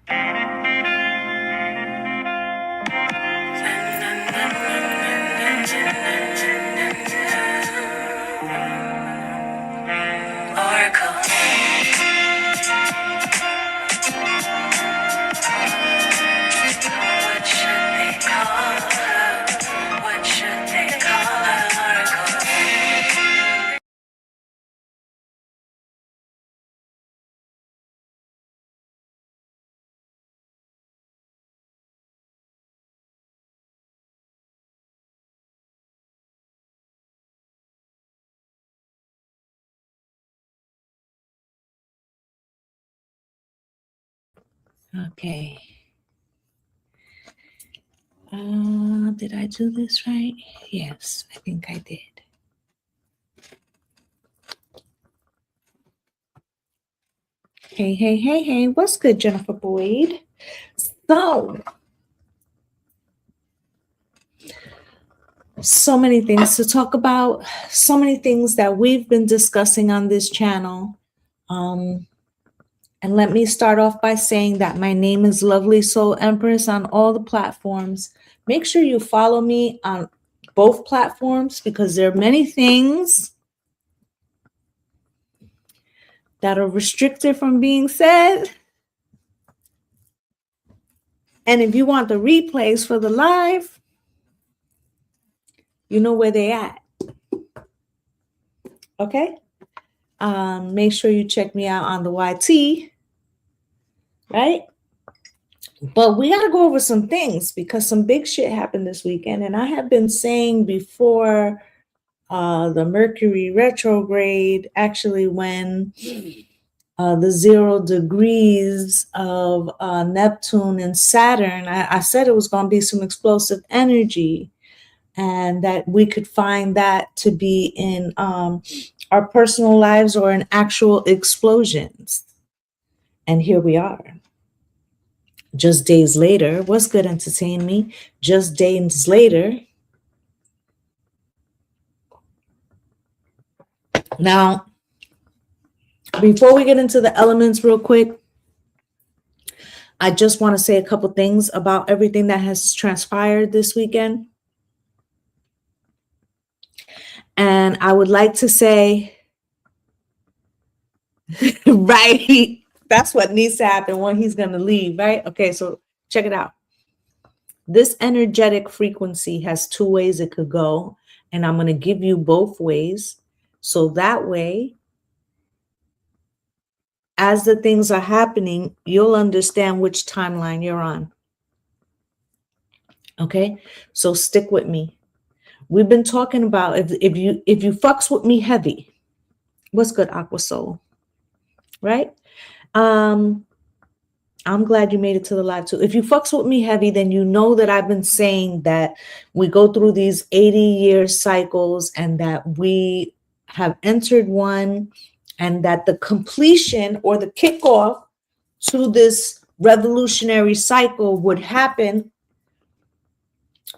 Oracle. What should they call her? What should they call her? Oracle. Okay. Did I do this right? Yes, I think I did. Hey, hey, hey, hey. What's good, Jennifer Boyd? So many things to talk about, so many things that we've been discussing on this channel. And let me start off by saying that my name is Lovely Soul Empress on all the platforms. Make sure you follow me on both platforms because there are many things that are restricted from being said. And if you want the replays for the live, you know where they at. Okay? Make sure you check me out on the YT, right? But we got to go over some things because some big shit happened this weekend. And I have been saying before the Mercury retrograde, actually when the 0 degrees of Neptune and Saturn, I said it was going to be some explosive energy and that we could find that to be in our personal lives or in actual explosions. And here we are. Just days later, what's good, entertain me? Just days later. Now, before we get into the elements real quick, I just want to say a couple things about everything that has transpired this weekend. And I would like to say, right, that's what needs to happen when he's going to leave, right? Okay, so check it out. This energetic frequency has two ways it could go, and I'm going to give you both ways. So that way, as the things are happening, you'll understand which timeline you're on. Okay, so stick with me. We've been talking about if you fucks with me heavy, what's good, Aqua Soul, right? I'm glad you made it to the live too. If you fucks with me heavy, then you know that I've been saying that we go through these 80-year cycles and that we have entered one and that the completion or the kickoff to this revolutionary cycle would happen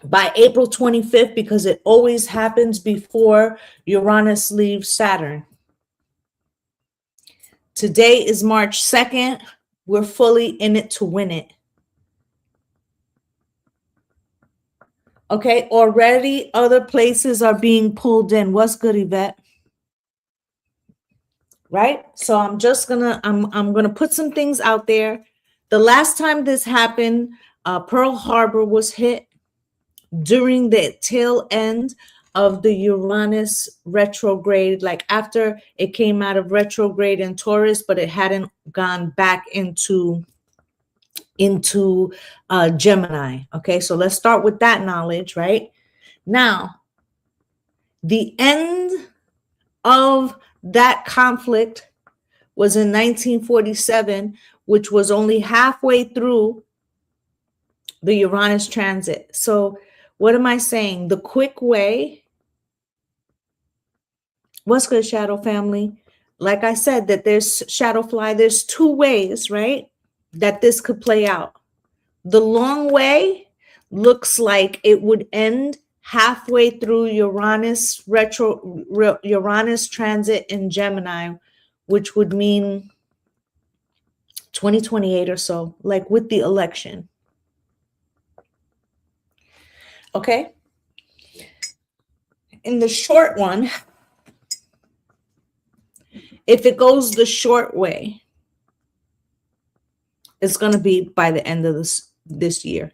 by April 25th because it always happens before Uranus leaves Saturn. Today is March 2nd. We're fully in it to win it. Okay, already other places are being pulled in. What's good, Yvette? Right? So I'm just gonna put some things out there. The last time this happened, Pearl Harbor was hit during the tail end of the Uranus retrograde, like after it came out of retrograde in Taurus, but it hadn't gone back into Gemini. Okay, so let's start with that knowledge, right? Now, the end of that conflict was in 1947, which was only halfway through the Uranus transit. So what am I saying? The quick way, what's good, Shadow Family? Like I said, that there's Shadowfly, there's two ways, right, that this could play out. The long way looks like it would end halfway through Uranus transit in Gemini, which would mean 2028 or so, like with the election. Okay. In the short one, if it goes the short way, it's going to be by the end of this year.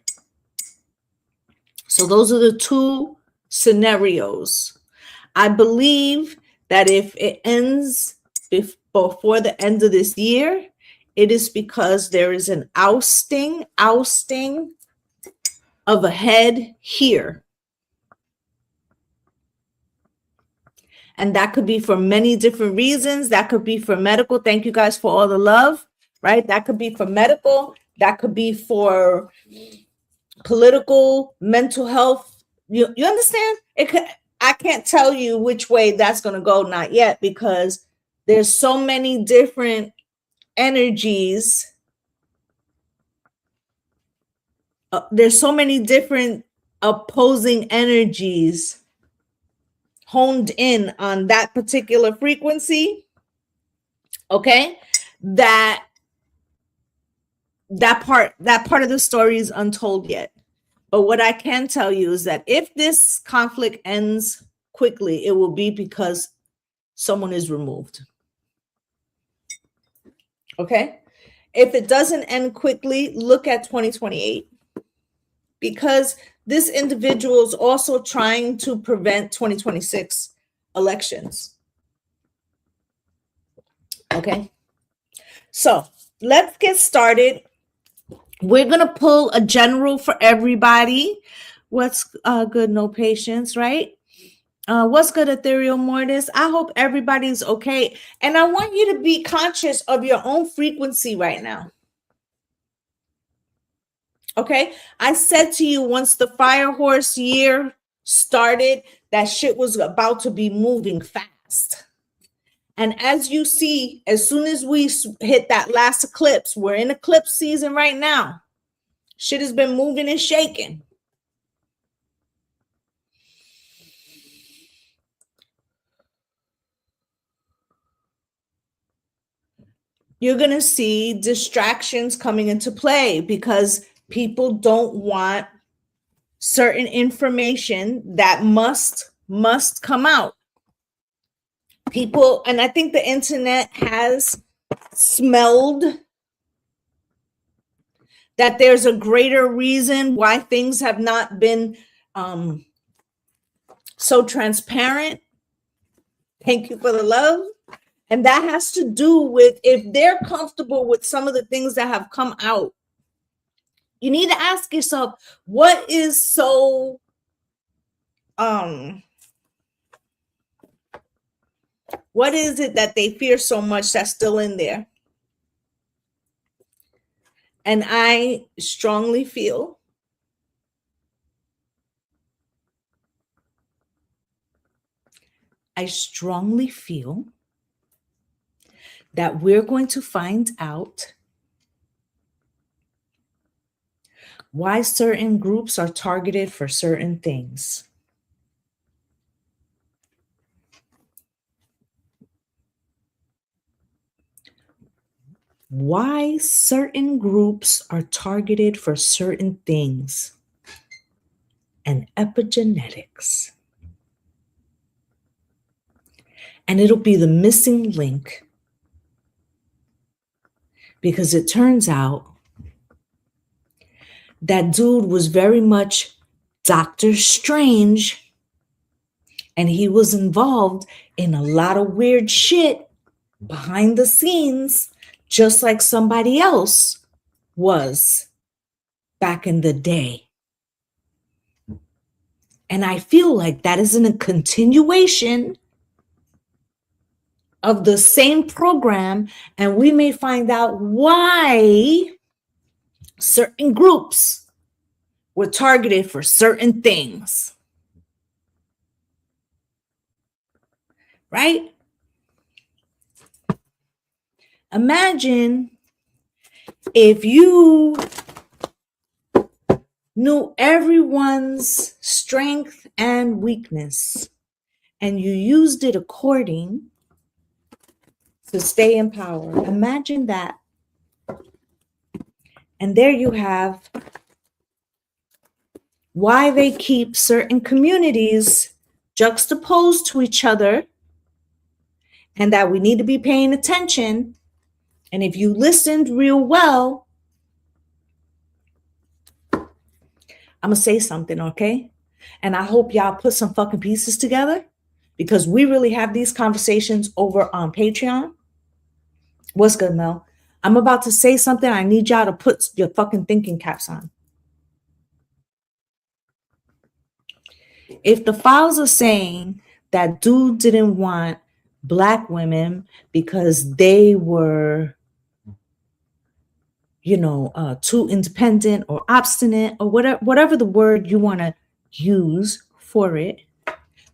So those are the two scenarios. I believe that if it ends before the end of this year, it is because there is an ousting of a head here. And that could be for many different reasons. That could be for medical. Thank you guys for all the love, right? That could be for medical. That could be for political, mental health. You understand? I can't tell you which way that's going to go, not yet, because there's so many different energies. There's so many different opposing energies honed in on that particular frequency. Okay, that part of the story is untold yet. But what I can tell you is that if this conflict ends quickly, it will be because someone is removed. Okay? If it doesn't end quickly, look at 2028. Because this individual is also trying to prevent 2026 elections. Okay? So let's get started. We're going to pull a general for everybody. What's good? No patience, right? What's good, Ethereal Mortis? I hope everybody's okay. And I want you to be conscious of your own frequency right now. Okay? I said to you once the fire horse year started, that shit was about to be moving fast. And as you see, as soon as we hit that last eclipse, we're in eclipse season right now. Shit has been moving and shaking. You're going to see distractions coming into play because people don't want certain information that must come out. People, and I think the internet has smelled that there's a greater reason why things have not been so transparent. Thank you for the love. And that has to do with if they're comfortable with some of the things that have come out. You need to ask yourself, what is so what is it that they fear so much that's still in there? And I strongly feel that we're going to find out why certain groups are targeted for certain things. Why certain groups are targeted for certain things and epigenetics. And it'll be the missing link because it turns out that dude was very much Dr. Strange, and he was involved in a lot of weird shit behind the scenes, just like somebody else was back in the day. And I feel like that is in a continuation of the same program, and we may find out why certain groups were targeted for certain things. Right? Imagine if you knew everyone's strength and weakness and you used it according to stay in power. Imagine that. And there you have why they keep certain communities juxtaposed to each other, and that we need to be paying attention. And if you listened real well, I'm going to say something, okay? And I hope y'all put some fucking pieces together, because we really have these conversations over on Patreon. What's good, Mel? I'm about to say something. I need y'all to put your fucking thinking caps on. If the files are saying that dude didn't want Black women because they were, too independent or obstinate or whatever the word you want to use for it,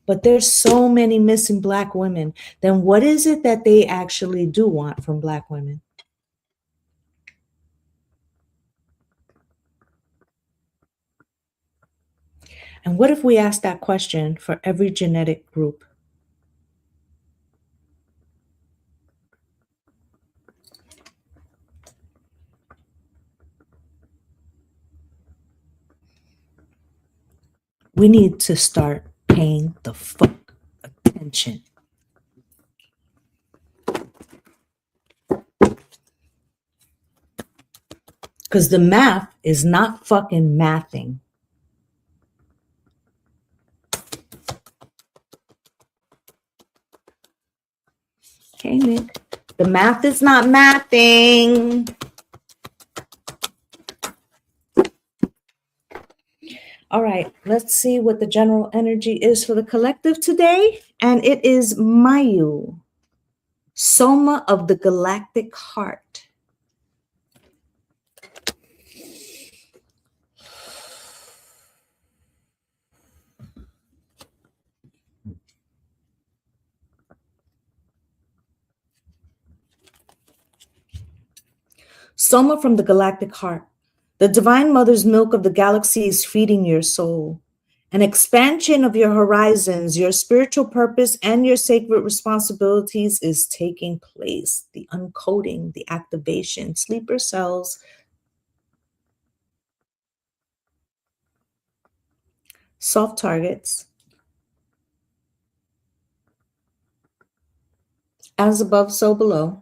but there's so many missing Black women, then what is it that they actually do want from Black women? And what if we ask that question for every genetic group? We need to start paying the fuck attention. Because the math is not fucking mathing. Okay, Nick. The math is not mathing. All right, let's see what the general energy is for the collective today. And it is Mayu, Soma of the Galactic Heart. Soma from the Galactic Heart. The Divine Mother's milk of the galaxy is feeding your soul. An expansion of your horizons, your spiritual purpose, and your sacred responsibilities is taking place. The uncoding, the activation, sleeper cells, soft targets. As above, so below.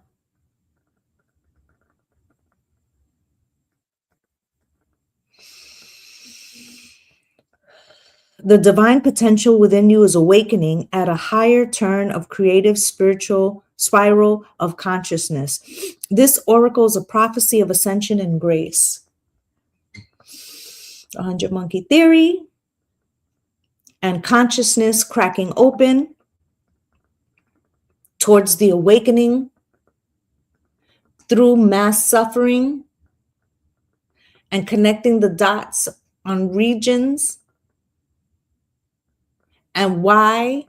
The divine potential within you is awakening at a higher turn of creative spiritual spiral of consciousness. This oracle is a prophecy of ascension and grace. 100 Monkey Theory and consciousness cracking open towards the awakening through mass suffering and connecting the dots on regions and why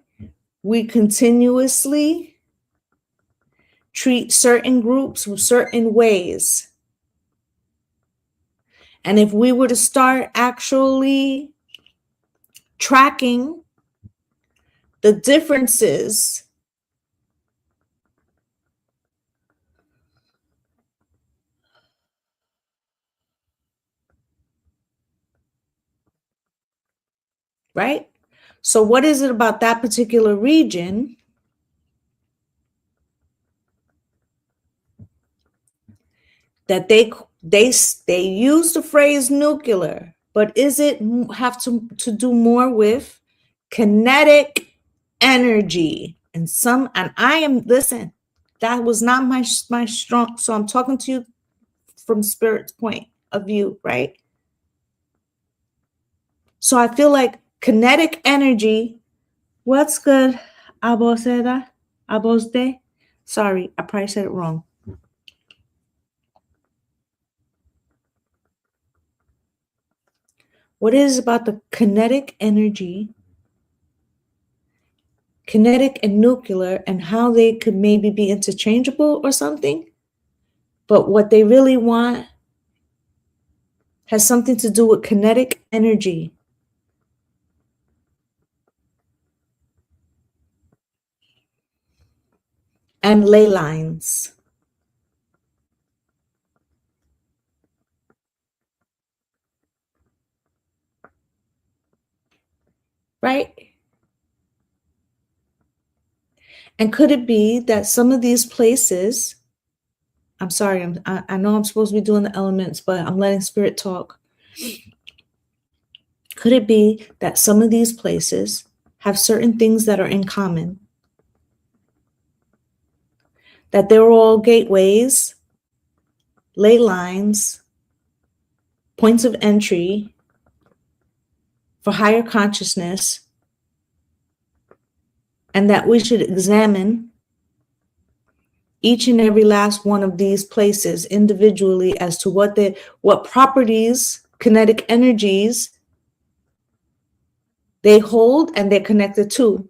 we continuously treat certain groups with certain ways. And if we were to start actually tracking the differences, right? So what is it about that particular region that they use the phrase nuclear, but is it have to do more with kinetic energy and I am, listen, that was not my strong, so I'm talking to you from spirit's point of view, right? So I feel like kinetic energy, what's good, Aboseda, Abosde? Sorry, I probably said it wrong. What is about the kinetic energy, kinetic and nuclear, and how they could maybe be interchangeable or something? But what they really want has something to do with kinetic energy. And ley lines. right? And could it be that some of these places, I'm sorry, I know I'm supposed to be doing the elements, but I'm letting spirit talk. Could it be that some of these places have certain things that are in common? That they're all gateways, ley lines, points of entry for higher consciousness, and that we should examine each and every last one of these places individually as to what properties, kinetic energies they hold and they're connected to.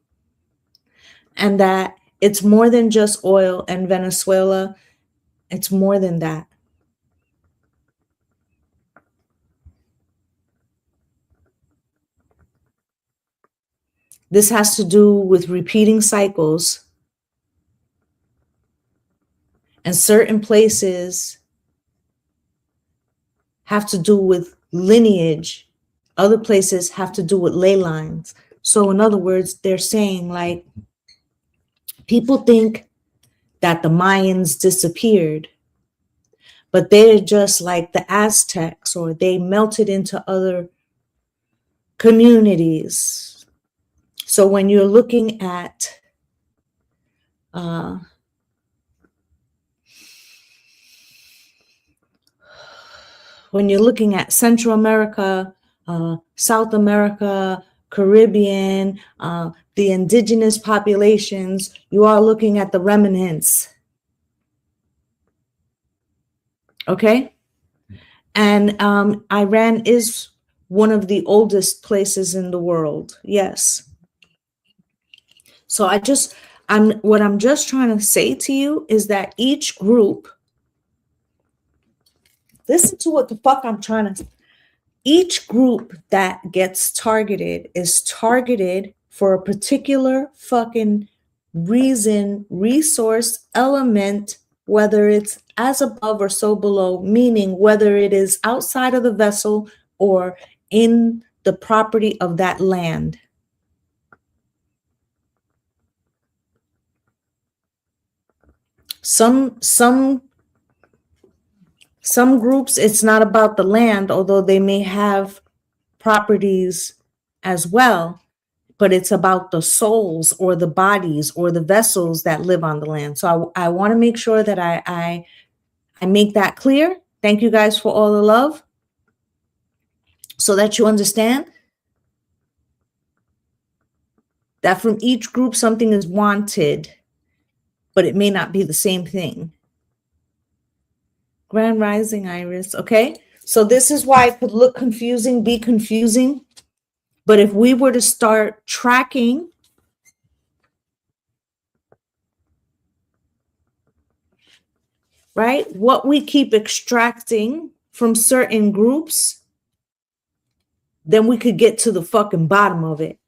And that it's more than just oil and Venezuela. It's more than that. This has to do with repeating cycles. And certain places have to do with lineage. Other places have to do with ley lines. So in other words, they're saying like, people think that the Mayans disappeared, but they're just like the Aztecs, or they melted into other communities. So when you're looking at Central America, South America, Caribbean, the indigenous populations, you are looking at the remnants. Okay? And Iran is one of the oldest places in the world. Yes. So what I'm just trying to say to you is that each group, listen to what the fuck I'm trying to, each group that gets targeted is targeted for a particular fucking reason, resource, element, whether it's as above or so below, meaning whether it is outside of the vessel or in the property of that land. Some groups, it's not about the land, although they may have properties as well, but it's about the souls or the bodies or the vessels that live on the land. So I want to make sure that I make that clear. Thank you guys for all the love, so that you understand that from each group something is wanted, but it may not be the same thing. Grand Rising, Iris. Okay, so this is why it could look confusing, be confusing. But if we were to start tracking, right, what we keep extracting from certain groups, then we could get to the fucking bottom of it.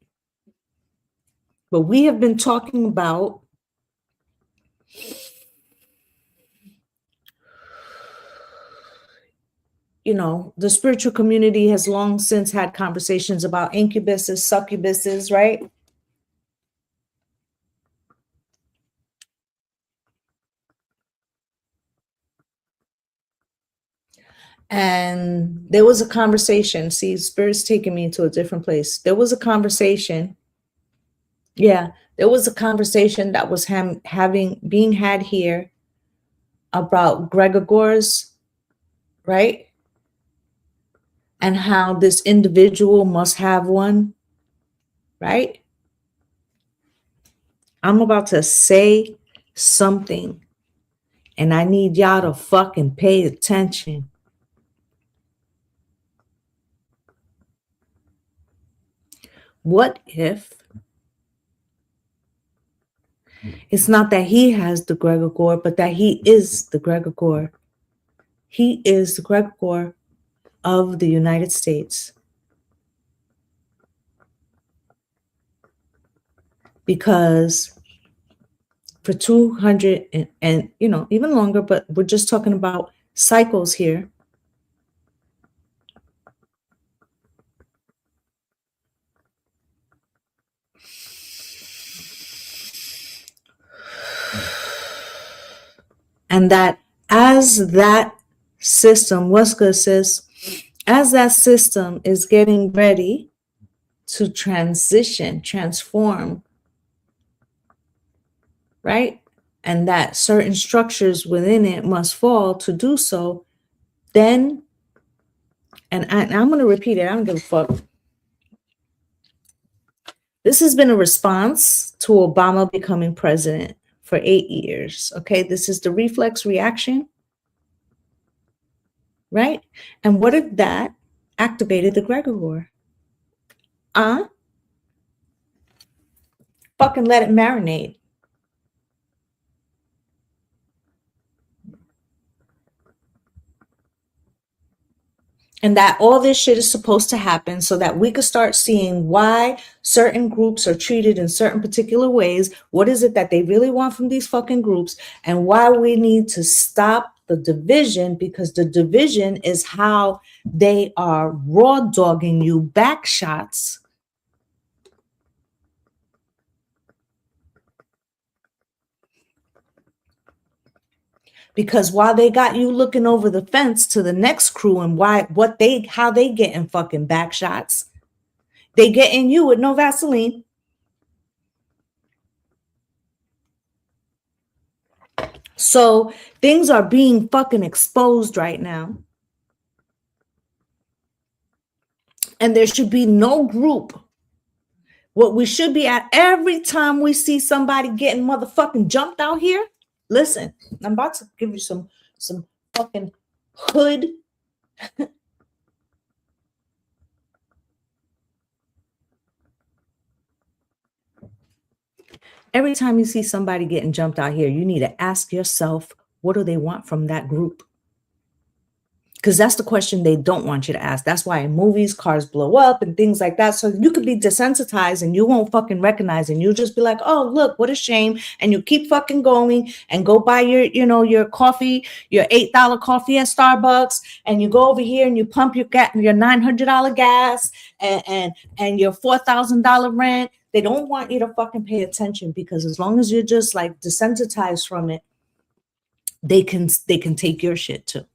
But we have been talking about the spiritual community has long since had conversations about incubuses, succubuses, right? And there was a conversation. See, Spirit's taking me to a different place. There was a conversation. Yeah, there was a conversation that was being had here about Gregagors, right? And how this individual must have one, right? I'm about to say something, and I need y'all to fucking pay attention. What if it's not that he has the Gregor, but that he is the Gregor? He is the Gregor of the United States. Because for 200 and even longer, but we're just talking about cycles here. And that as that system, what's good, sis? As that system is getting ready to transition, transform, right? And that certain structures within it must fall to do so, then, and I'm going to repeat it, I don't give a fuck. This has been a response to Obama becoming president for 8 years. Okay, this is the reflex reaction, right? And what if that activated the Gregor? Fucking let it marinate. And that all this shit is supposed to happen so that we could start seeing why certain groups are treated in certain particular ways. What is it that they really want from these fucking groups? And why we need to stop the division, because the division is how they are raw dogging you back shots. Because while they got you looking over the fence to the next crew and how they getting fucking back shots, they getting you with no Vaseline. So things are being fucking exposed right now. And there should be no group. What we should be at every time we see somebody getting motherfucking jumped out here. Listen, I'm about to give you some fucking hood. Every time you see somebody getting jumped out here, you need to ask yourself, what do they want from that group? Because that's the question they don't want you to ask. That's why in movies, cars blow up and things like that. So you could be desensitized and you won't fucking recognize, and you'll just be like, oh, look, what a shame. And you keep fucking going and go buy your coffee, your $8 coffee at Starbucks. And you go over here and you pump your $900 gas and your $4,000 rent. They don't want you to fucking pay attention, because as long as you're just like desensitized from it, they can take your shit too.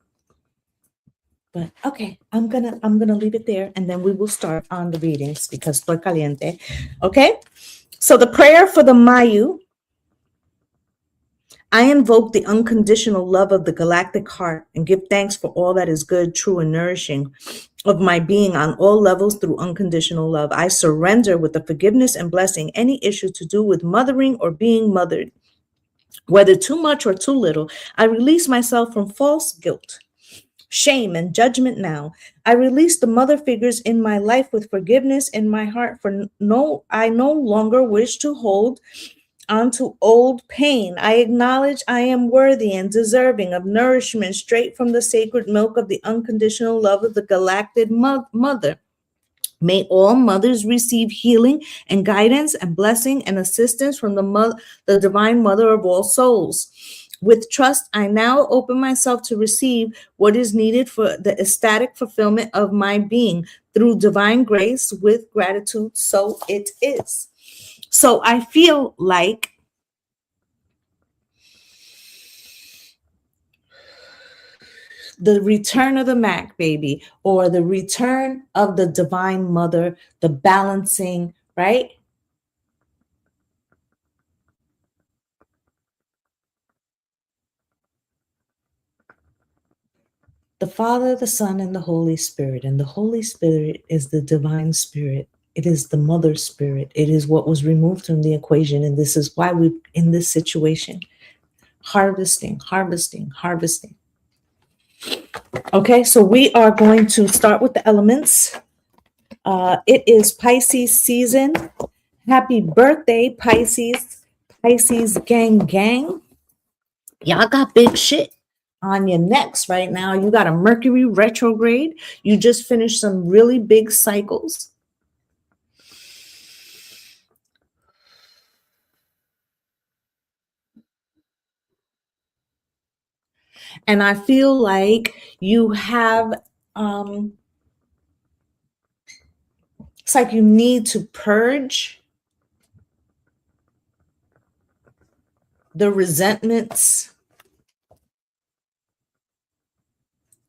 But okay, I'm gonna leave it there, and then we will start on the readings because estoy caliente. Okay, so the prayer for the Mayu. I invoke the unconditional love of the galactic heart and give thanks for all that is good, true, and nourishing of my being on all levels through unconditional love. I surrender with the forgiveness and blessing any issue to do with mothering or being mothered, whether too much or too little. I release myself from false guilt, shame, and judgment now. I release the mother figures in my life with forgiveness in my heart, for I no longer wish to hold onto old pain. I acknowledge I am worthy and deserving of nourishment straight from the sacred milk of the unconditional love of the galactic mother. May all mothers receive healing and guidance and blessing and assistance from the divine mother of all souls. With trust, I now open myself to receive what is needed for the ecstatic fulfillment of my being through divine grace. With gratitude, so it is. So I feel like the return of the Mac baby, or the return of the divine mother, the balancing, right? The Father, the Son, and the Holy Spirit. And the Holy Spirit is the divine spirit. It is the mother spirit. It is what was removed from the equation. And this is why we're in this situation. Harvesting. Okay, so we are going to start with the elements. It is Pisces season. Happy birthday, Pisces. Pisces gang. Y'all got big shit on your necks right now. You got a Mercury retrograde. You just finished some really big cycles. And I feel like you have, it's like you need to purge the resentments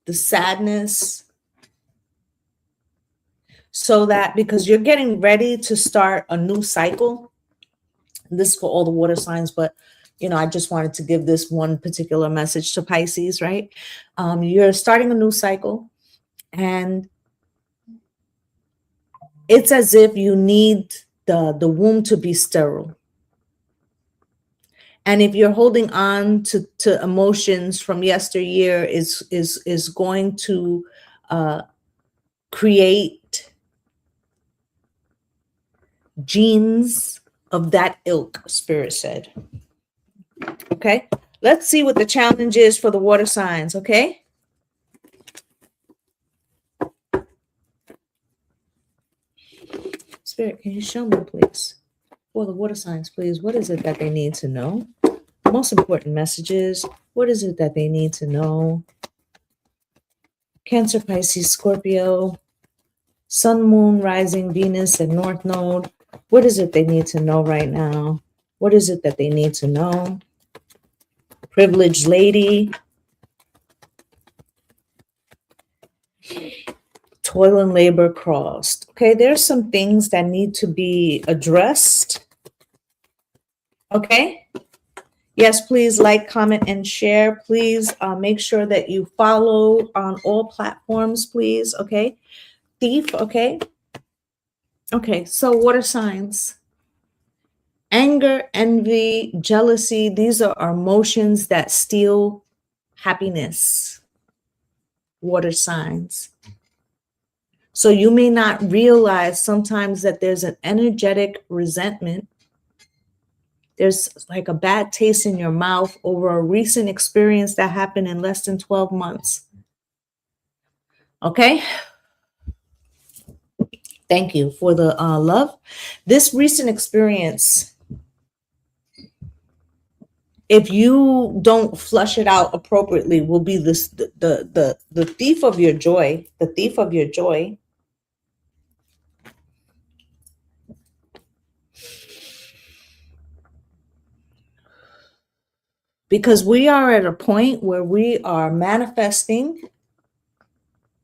the sadness, so that because you're getting ready to start a new cycle. This is for all the water signs, but I just wanted to give this one particular message to Pisces, right? You're starting a new cycle, and it's as if you need the womb to be sterile. And if you're holding on to emotions from yesteryear, is going to create genes of that ilk, Spirit said. Okay, let's see what the challenge is for the water signs. Okay, Spirit, can you show me, please, for the water signs, please, what is it that they need to know? Most important messages. What is it that they need to know? Cancer, Pisces, Scorpio, Sun, Moon, Rising, Venus, and North Node. What is it they need to know right now? What is it that they need to know? Privileged lady. Toil and labor crossed. Okay, there's some things that need to be addressed. Okay. Yes, please like, comment, and share. Please make sure that you follow on all platforms, please. Okay. Thief. Okay. Okay. So water signs. Anger, envy, jealousy. These are our emotions that steal happiness. Water signs. So you may not realize sometimes that there's an energetic resentment. There's like a bad taste in your mouth over a recent experience that happened in less than 12 months. Okay. Thank you for the love. This recent experience, if you don't flush it out appropriately, will be the thief of your joy, the thief of your joy. Because we are at a point where we are manifesting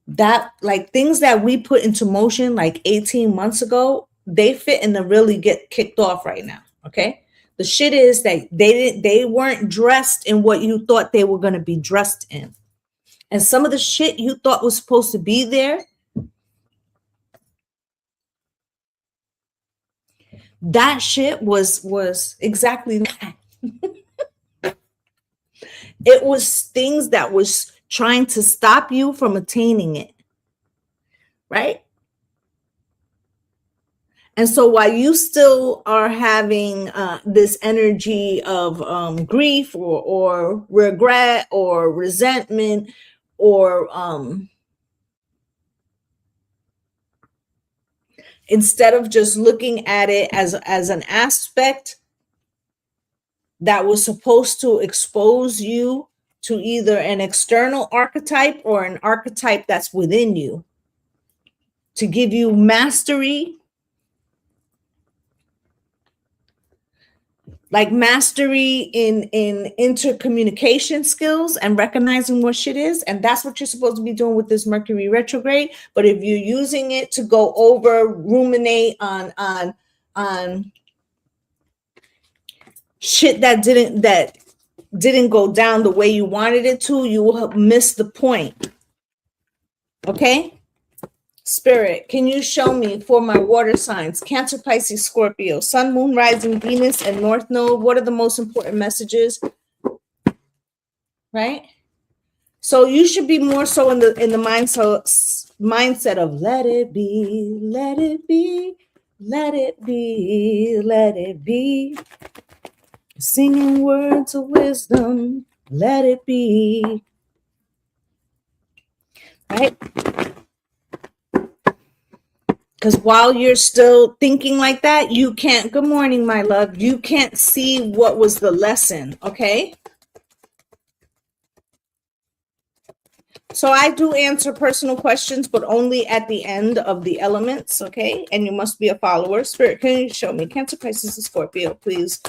that, like, things that we put into motion like 18 months ago, they fit in to really get kicked off right now. Okay. The shit is that they weren't dressed in what you thought they were going to be dressed in. And some of the shit you thought was supposed to be there, that shit was exactly that. It was things that was trying to stop you from attaining it, right? And so while you still are having this energy of grief or regret or resentment or instead of just looking at it as an aspect that was supposed to expose you to either an external archetype or an archetype that's within you to give you mastery, like mastery in intercommunication skills and recognizing what shit is. And that's what you're supposed to be doing with this Mercury retrograde. But if you're using it to go over, ruminate on shit that didn't go down the way you wanted it to, you will have missed the point. Okay? Spirit, can you show me for my water signs, Cancer, Pisces, Scorpio, Sun, Moon, Rising, Venus, and North Node? What are the most important messages? Right? So you should be more so in the mindset of let it be, let it be, let it be, let it be. Singing words of wisdom, let it be. Right? Because while you're still thinking like that, you can't, good morning, my love, you can't see what was the lesson, okay? So I do answer personal questions, but only at the end of the elements, okay? And you must be a follower. Spirit, can you show me Cancer, Pisces, and Scorpio, please?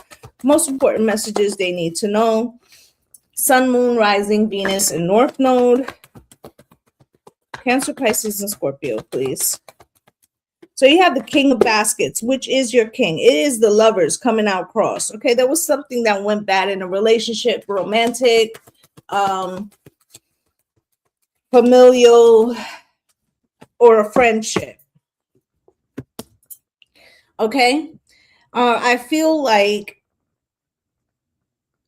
Most important messages they need to know. Sun, Moon, Rising, Venus, and North Node. Cancer, Pisces, and Scorpio, please. So you have the King of Baskets, which is your king. It is the lovers coming out cross. Okay, there was something that went bad in a relationship, romantic, familial, or a friendship. Okay, I feel like,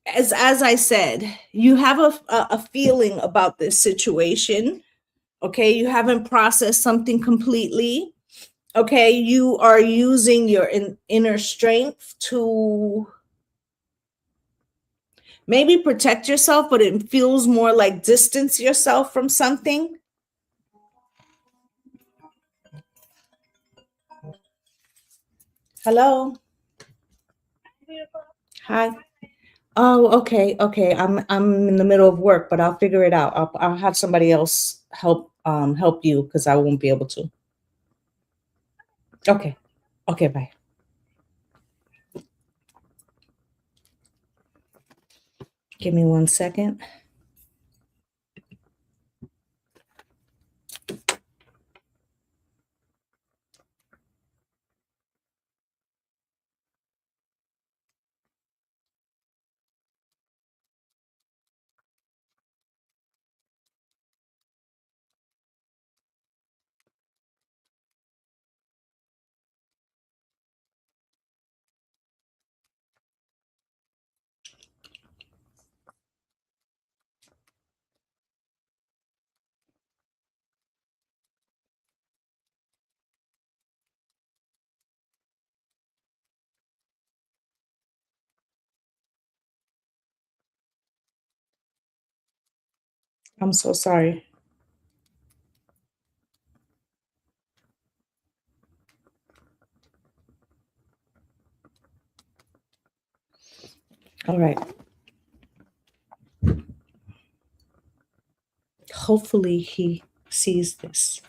as I said, you have a feeling about this situation. Okay, you haven't processed something completely. Okay, you are using your inner strength to maybe protect yourself, but it feels more like distance yourself from something. Hello. Hi. Oh, okay, okay. I'm in the middle of work, but I'll figure it out. I'll have somebody else help you because I won't be able to. Okay. Okay, bye. Give me 1 second. I'm so sorry. All right. Hopefully he sees this.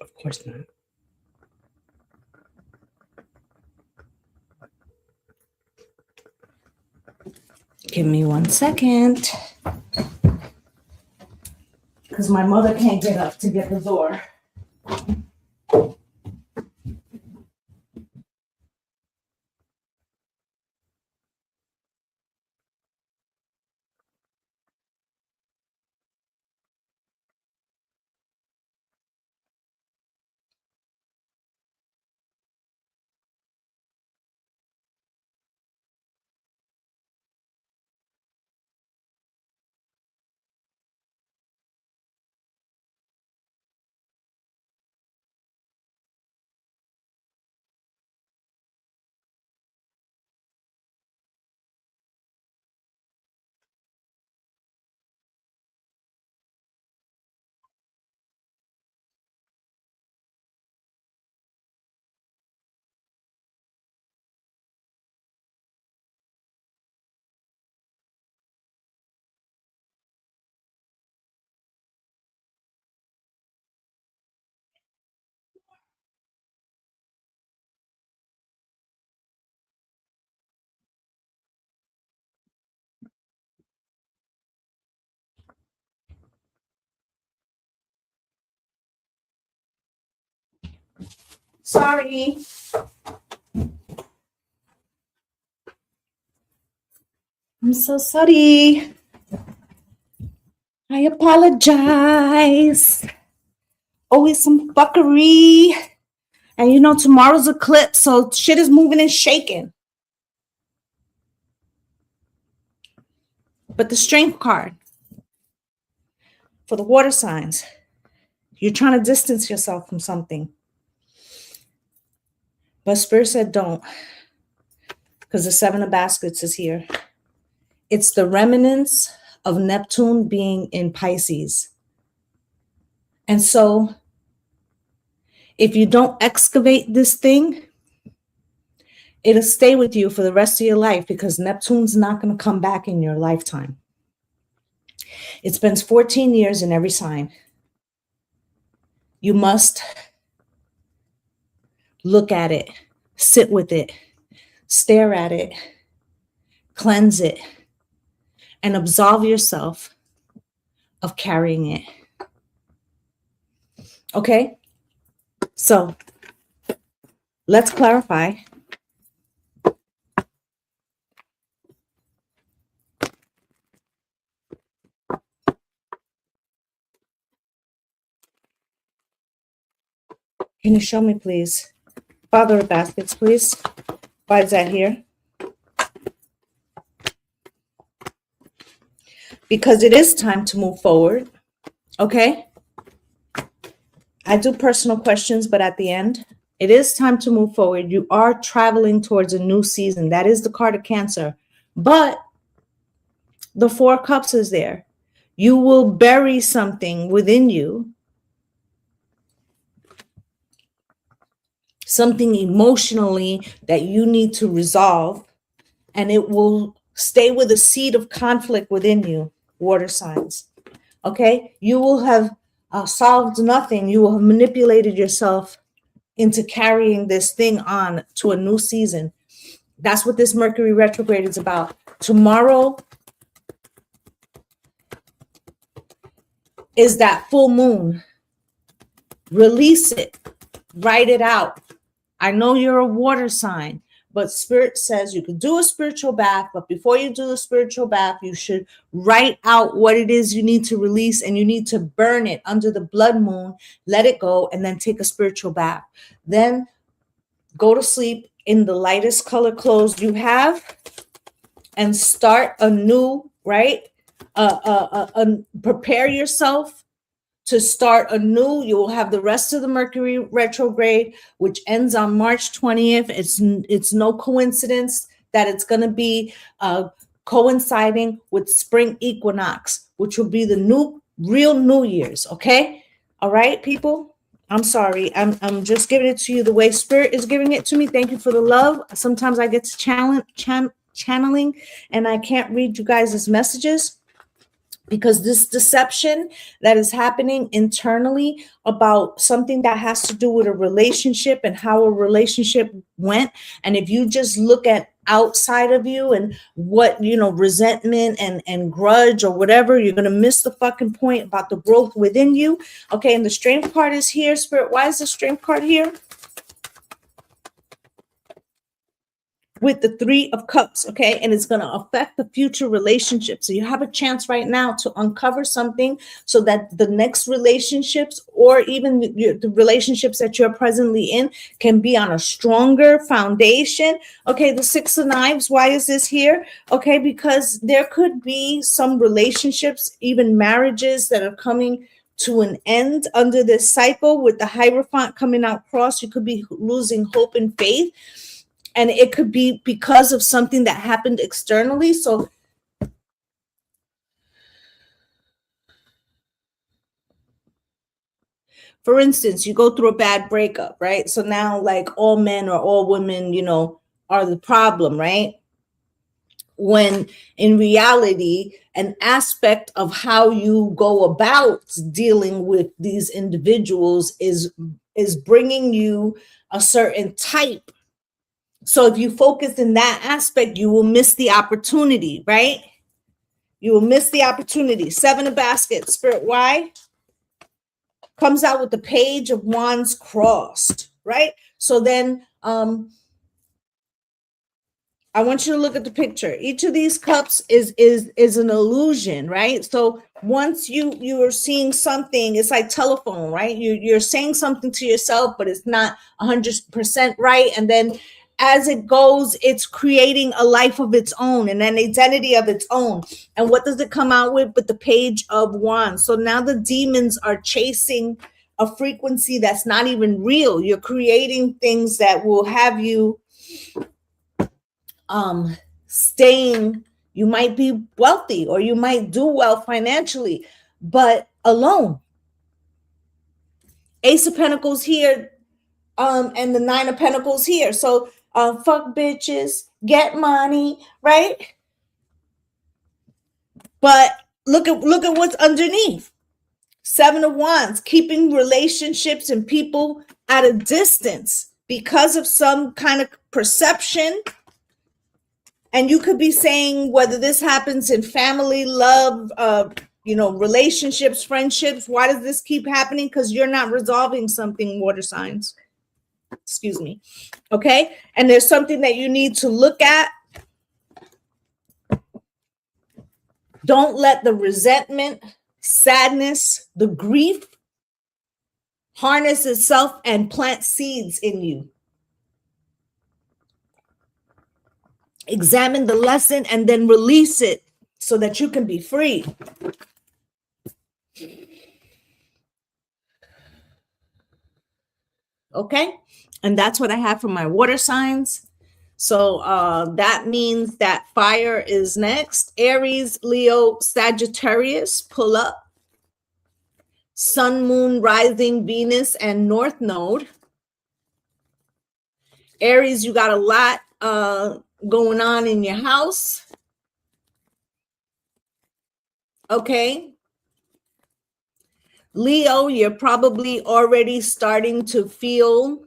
Of course not. Give me 1 second. Because my mother can't get up to get the door. Sorry. I'm so sorry. I apologize. Always some fuckery. And tomorrow's eclipse, so shit is moving and shaking. But the strength card for the water signs, you're trying to distance yourself from something. But Spirit said don't, because the 7 of Baskets is here. It's the remnants of Neptune being in Pisces. And so if you don't excavate this thing, it'll stay with you for the rest of your life because Neptune's not going to come back in your lifetime. It spends 14 years in every sign. You must look at it, sit with it, stare at it, cleanse it, and absolve yourself of carrying it. Okay? So let's clarify. Can you show me, please? Father of baskets, please. Why is that here? Because it is time to move forward. Okay? I do personal questions, but at the end, it is time to move forward. You are traveling towards a new season. That is the card of Cancer. But the Four of Cups is there. You will bury something within you, something emotionally that you need to resolve, and it will stay with a seed of conflict within you, water signs. Okay? You will have solved nothing. You will have manipulated yourself into carrying this thing on to a new season. That's what this Mercury retrograde is about. Tomorrow is that full moon. Release it. Write it out. I know you're a water sign, but Spirit says you could do a spiritual bath, but before you do the spiritual bath, you should write out what it is you need to release, and you need to burn it under the blood moon, let it go, and then take a spiritual bath. Then go to sleep in the lightest color clothes you have and start anew, right? Prepare yourself to start anew. You will have the rest of the Mercury retrograde, which ends on March 20th. It's no coincidence that it's going to be coinciding with spring equinox, which will be the real New Year's. Okay. All right, people. I'm sorry. I'm just giving it to you the way Spirit is giving it to me. Thank you for the love. Sometimes I get to channeling and I can't read you guys' messages, because this deception that is happening internally about something that has to do with a relationship and how a relationship went. And if you just look at outside of you and what, resentment and grudge or whatever, you're going to miss the fucking point about the growth within you. Okay. And the strength card is here. Spirit, why is the strength card here? With the Three of Cups, okay? And it's going to affect the future relationship. So you have a chance right now to uncover something so that the next relationships, or even the relationships that you're presently in, can be on a stronger foundation. Okay, the Six of Knives, why is this here? Okay, because there could be some relationships, even marriages, that are coming to an end under this cycle. With the Hierophant coming out cross, you could be losing hope and faith. And it could be because of something that happened externally. So for instance, you go through a bad breakup, right? So now like all men or all women, are the problem, right? When in reality, an aspect of how you go about dealing with these individuals is bringing you a certain type. So if you focus in that aspect, you will miss the opportunity, right? You will miss the opportunity. Seven of Baskets, Spirit, why? Comes out with the Page of Wands crossed, right? So then I want you to look at the picture. Each of these cups is an illusion, right? So once you are seeing something, it's like telephone, right? You're saying something to yourself, but it's not 100% right. And then as it goes, it's creating a life of its own and an identity of its own. And what does it come out with? But the Page of Wands. So now the demons are chasing a frequency that's not even real. You're creating things that will have you staying. You might be wealthy or you might do well financially, but alone. Ace of Pentacles here, and the Nine of Pentacles here. So fuck bitches, get money, right? But Look at what's underneath. 7 of Wands, keeping relationships and people at a distance because of some kind of perception. And you could be saying whether this happens in family, love, relationships, friendships. Why does this keep happening? Because you're not resolving something, water signs. Excuse me. Okay. And there's something that you need to look at. Don't let the resentment, sadness, the grief harness itself and plant seeds in you. Examine the lesson and then release it so that you can be free. Okay, and that's what I have for my water signs. So that means that fire is next. Aries, Leo, Sagittarius, pull up. Sun, Moon, Rising, Venus, and North Node. Aries, you got a lot going on in your house. Okay. Leo, you're probably already starting to feel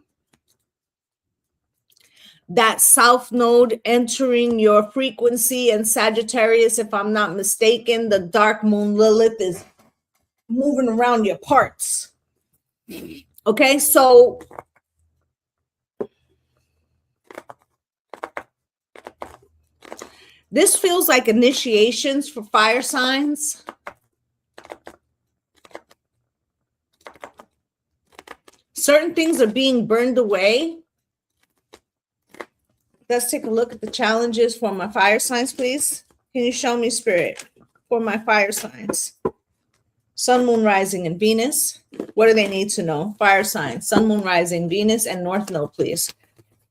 that South Node entering your frequency. And Sagittarius, if I'm not mistaken, the dark moon Lilith is moving around your parts. Okay, so this feels like initiations for fire signs. Certain things are being burned away. Let's take a look at the challenges for my fire signs, please. Can you show me, Spirit, for my fire signs? Sun, Moon, Rising, and Venus. What do they need to know? Fire signs, Sun, Moon, Rising, Venus, and North Node, please.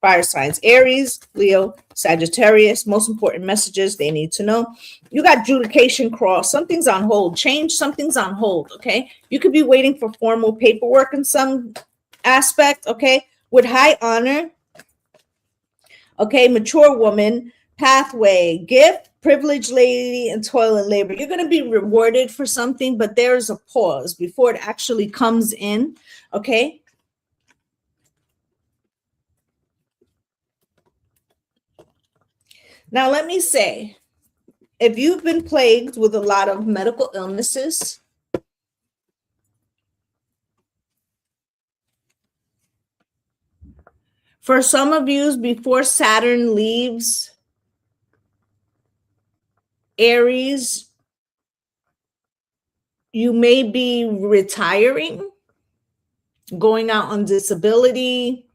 Fire signs, Aries, Leo, Sagittarius. Most important messages they need to know. You got adjudication cross. Something's on hold. Change, something's on hold, okay? You could be waiting for formal paperwork in some aspect, okay? With high honor, okay? Mature woman, pathway, gift, privileged lady, and toil and labor. You're going to be rewarded for something, but there's a pause before it actually comes in, okay? Now, let me say, if you've been plagued with a lot of medical illnesses, for some of you, before Saturn leaves Aries, you may be retiring, going out on disability,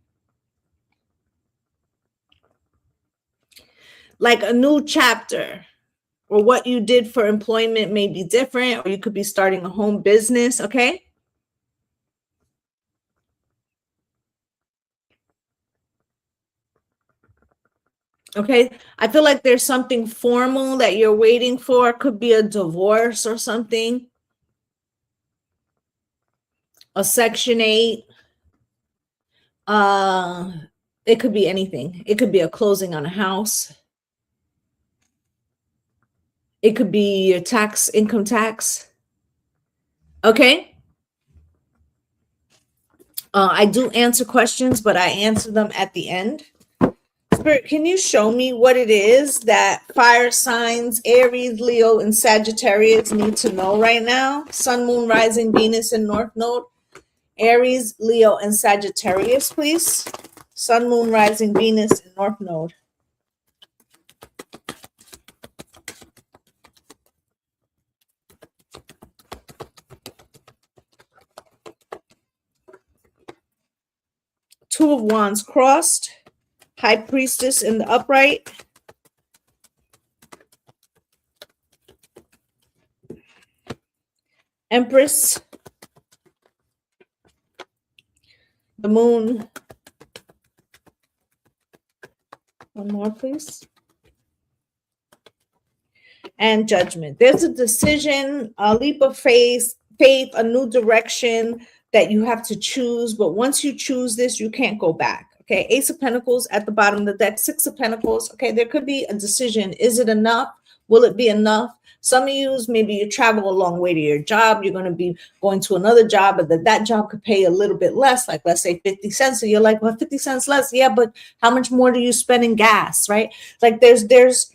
like a new chapter, or what you did for employment may be different, or you could be starting a home business, okay? Okay, I feel like there's something formal that you're waiting for. Could be a divorce or something. A Section 8. It could be anything. It could be a closing on a house. It could be your tax, income tax. Okay. I do answer questions, but I answer them at the end. Spirit, can you show me what it is that fire signs, Aries, Leo, and Sagittarius need to know right now? Sun, Moon, Rising, Venus, and North Node. Aries, Leo, and Sagittarius, please. Sun, Moon, Rising, Venus, and North Node. Two of Wands crossed. High Priestess in the upright. Empress. The Moon. One more, please. And Judgment. There's a decision, a leap of faith, a new direction that you have to choose. But once you choose this, you can't go back. Okay, Ace of Pentacles at the bottom of the deck, Six of Pentacles. Okay, there could be a decision. Is it enough? Will it be enough? Some of you, maybe you travel a long way to your job. You're going to be going to another job, but that job could pay a little bit less, like let's say 50 cents. So you're like, well, 50 cents less. Yeah, but how much more do you spend in gas, right? Like there's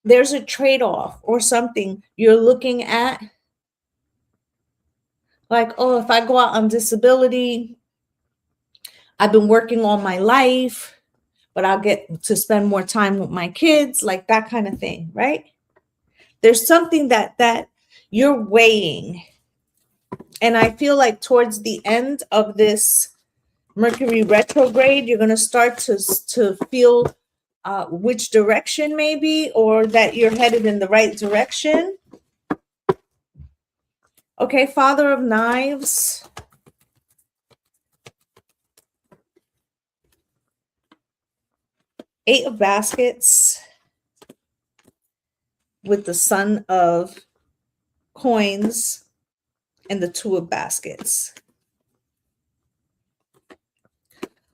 a trade-off or something you're looking at. Like, oh, if I go out on disability, I've been working all my life, but I'll get to spend more time with my kids, like that kind of thing, right? There's something that you're weighing. And I feel like towards the end of this Mercury retrograde, you're going to start to feel which direction maybe, or that you're headed in the right direction. Okay, Father of Knives. Eight of Baskets with the Son of Coins and the Two of Baskets.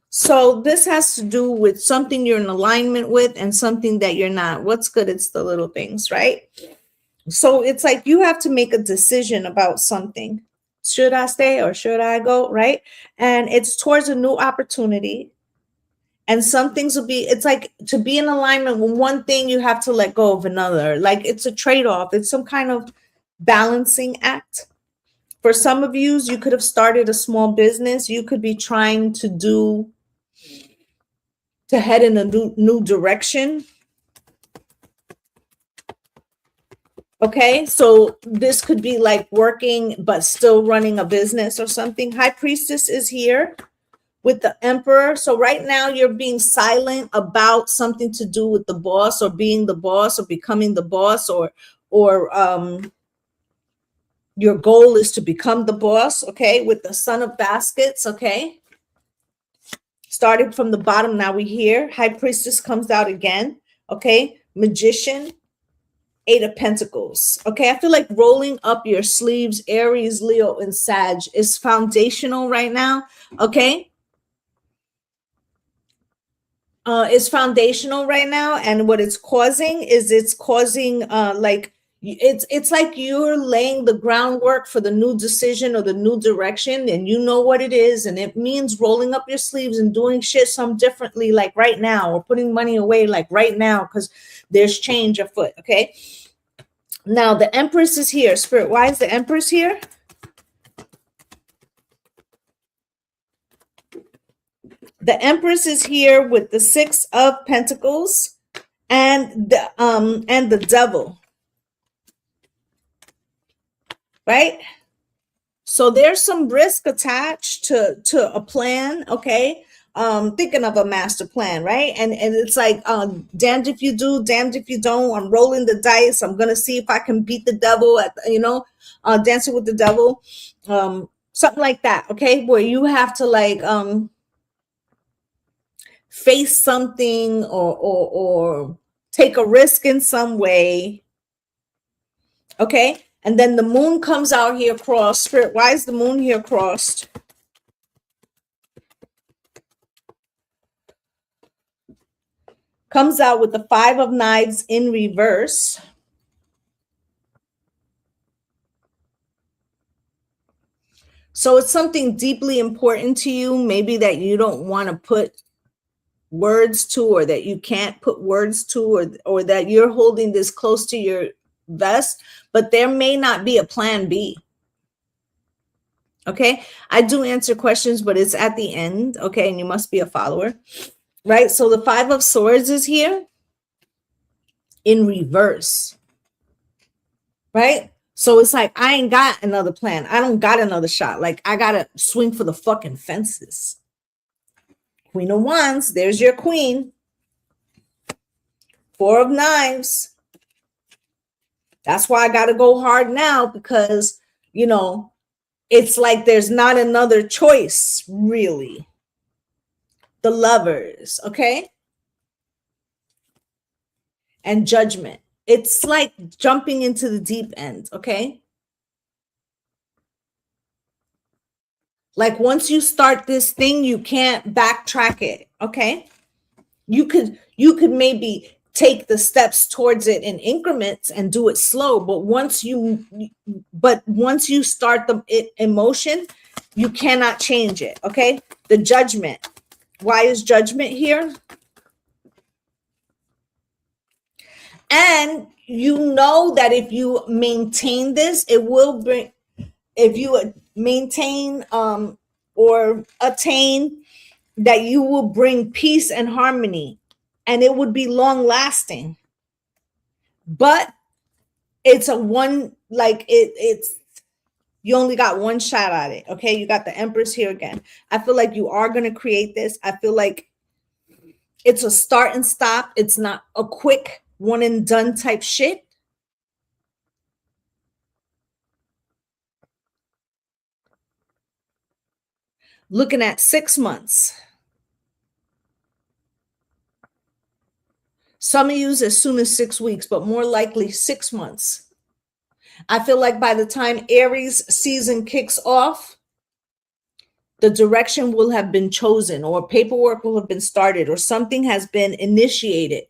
So this has to do with something you're in alignment with and something that you're not. What's good? It's the little things, right? So it's like you have to make a decision about something. Should I stay or should I go, right? And it's towards a new opportunity. And some things will be, it's like to be in alignment with one thing, you have to let go of another. Like it's a trade-off. It's some kind of balancing act. For some of you, you could have started a small business. You could be trying to head in a new direction. Okay, so this could be like working, but still running a business or something. High Priestess is here with the Emperor. So right now you're being silent about something to do with the boss or being the boss or becoming the boss, or your goal is to become the boss. Okay, with the Son of Baskets. Okay, started from the bottom, now we here. High Priestess comes out again. Okay, Magician, Eight of Pentacles. Okay, I feel like rolling up your sleeves, Aries, Leo, and Sag is foundational right now. Okay, is foundational right now, and what it's causing is like it's like you're laying the groundwork for the new decision or the new direction, and you know what it is, and it means rolling up your sleeves and doing shit some differently, like right now, or putting money away like right now, because there's change afoot. Okay, now the Empress is here. Spirit, why is the Empress here? The Empress is here with the Six of Pentacles and the Devil. Right? So there's some risk attached to a plan, okay? Thinking of a master plan, right? And it's like damned if you do, damned if you don't. I'm rolling the dice. I'm gonna see if I can beat the devil at, Dancing with the Devil. Something like that, okay? Where you have to like face something or take a risk in some way. Okay, and then the Moon comes out here crossed. Spirit, why is the Moon here crossed? Comes out with the Five of Knives in reverse. So it's something deeply important to you, maybe that you don't want to put words to, or that you can't put words to, or that you're holding this close to your vest, but there may not be a plan B. Okay, I do answer questions, but it's at the end. Okay, and you must be a follower, right? So the Five of Swords is here in reverse, right? So it's like, I ain't got another plan. I don't got another shot. Like, I gotta swing for the fucking fences. Queen of Wands, there's your queen. Four of Knives. That's why I got to go hard now, because, it's like there's not another choice, really. The Lovers, okay? And Judgment. It's like jumping into the deep end, okay? Like once you start this thing, you can't backtrack it, okay? You could maybe take the steps towards it in increments and do it slow. But once you start it in motion, you cannot change it. Okay. The Judgment. Why is Judgment here? And you know that if you maintain this, it will bring, if you maintain or attain, that you will bring peace and harmony, and it would be long lasting. But it's it's you only got one shot at it. Okay, you got the Empress here again. I feel like you are going to create this. I feel like it's a start and stop. It's not a quick one and done type shit. Looking at 6 months. Some of you as soon as 6 weeks, but more likely 6 months. I feel like by the time Aries season kicks off, the direction will have been chosen, or paperwork will have been started, or something has been initiated.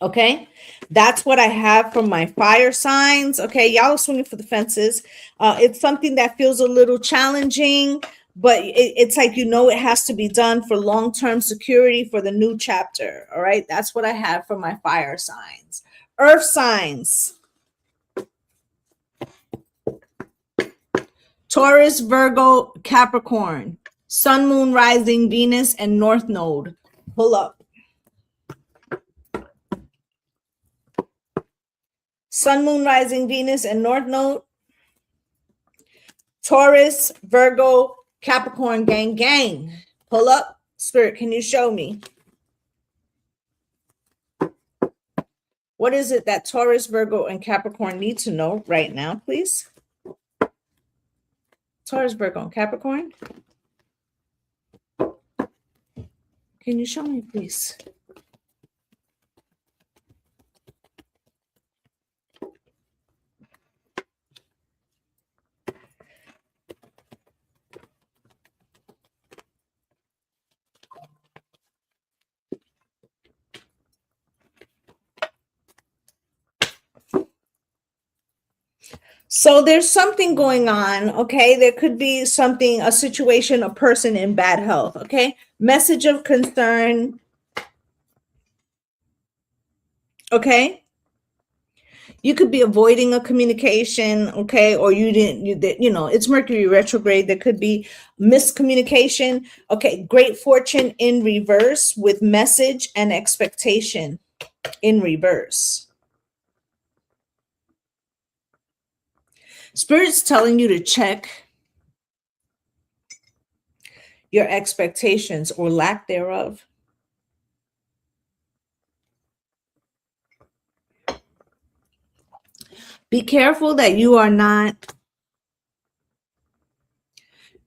Okay, that's what I have from my fire signs. Okay, y'all are swinging for the fences. It's something that feels a little challenging, but it's like, you know, it has to be done for long-term security for the new chapter. All right, that's what I have for my fire signs. Earth signs. Taurus, Virgo, Capricorn, Sun, Moon, Rising, Venus, and North Node. Pull up. Sun, Moon, Rising, Venus, and North Node. Taurus, Virgo, Capricorn, gang, gang. Pull up. Spirit, can you show me? What is it that Taurus, Virgo, and Capricorn need to know right now, please? Taurus, Virgo, and Capricorn. Can you show me, please? So there's something going on, okay? There could be something, a situation, a person in bad health, okay? Message of concern, okay? You could be avoiding a communication, okay? Or it's Mercury retrograde. There could be miscommunication. Okay, great fortune in reverse with message and expectation in reverse. Spirit's telling you to check your expectations or lack thereof. Be careful that you are not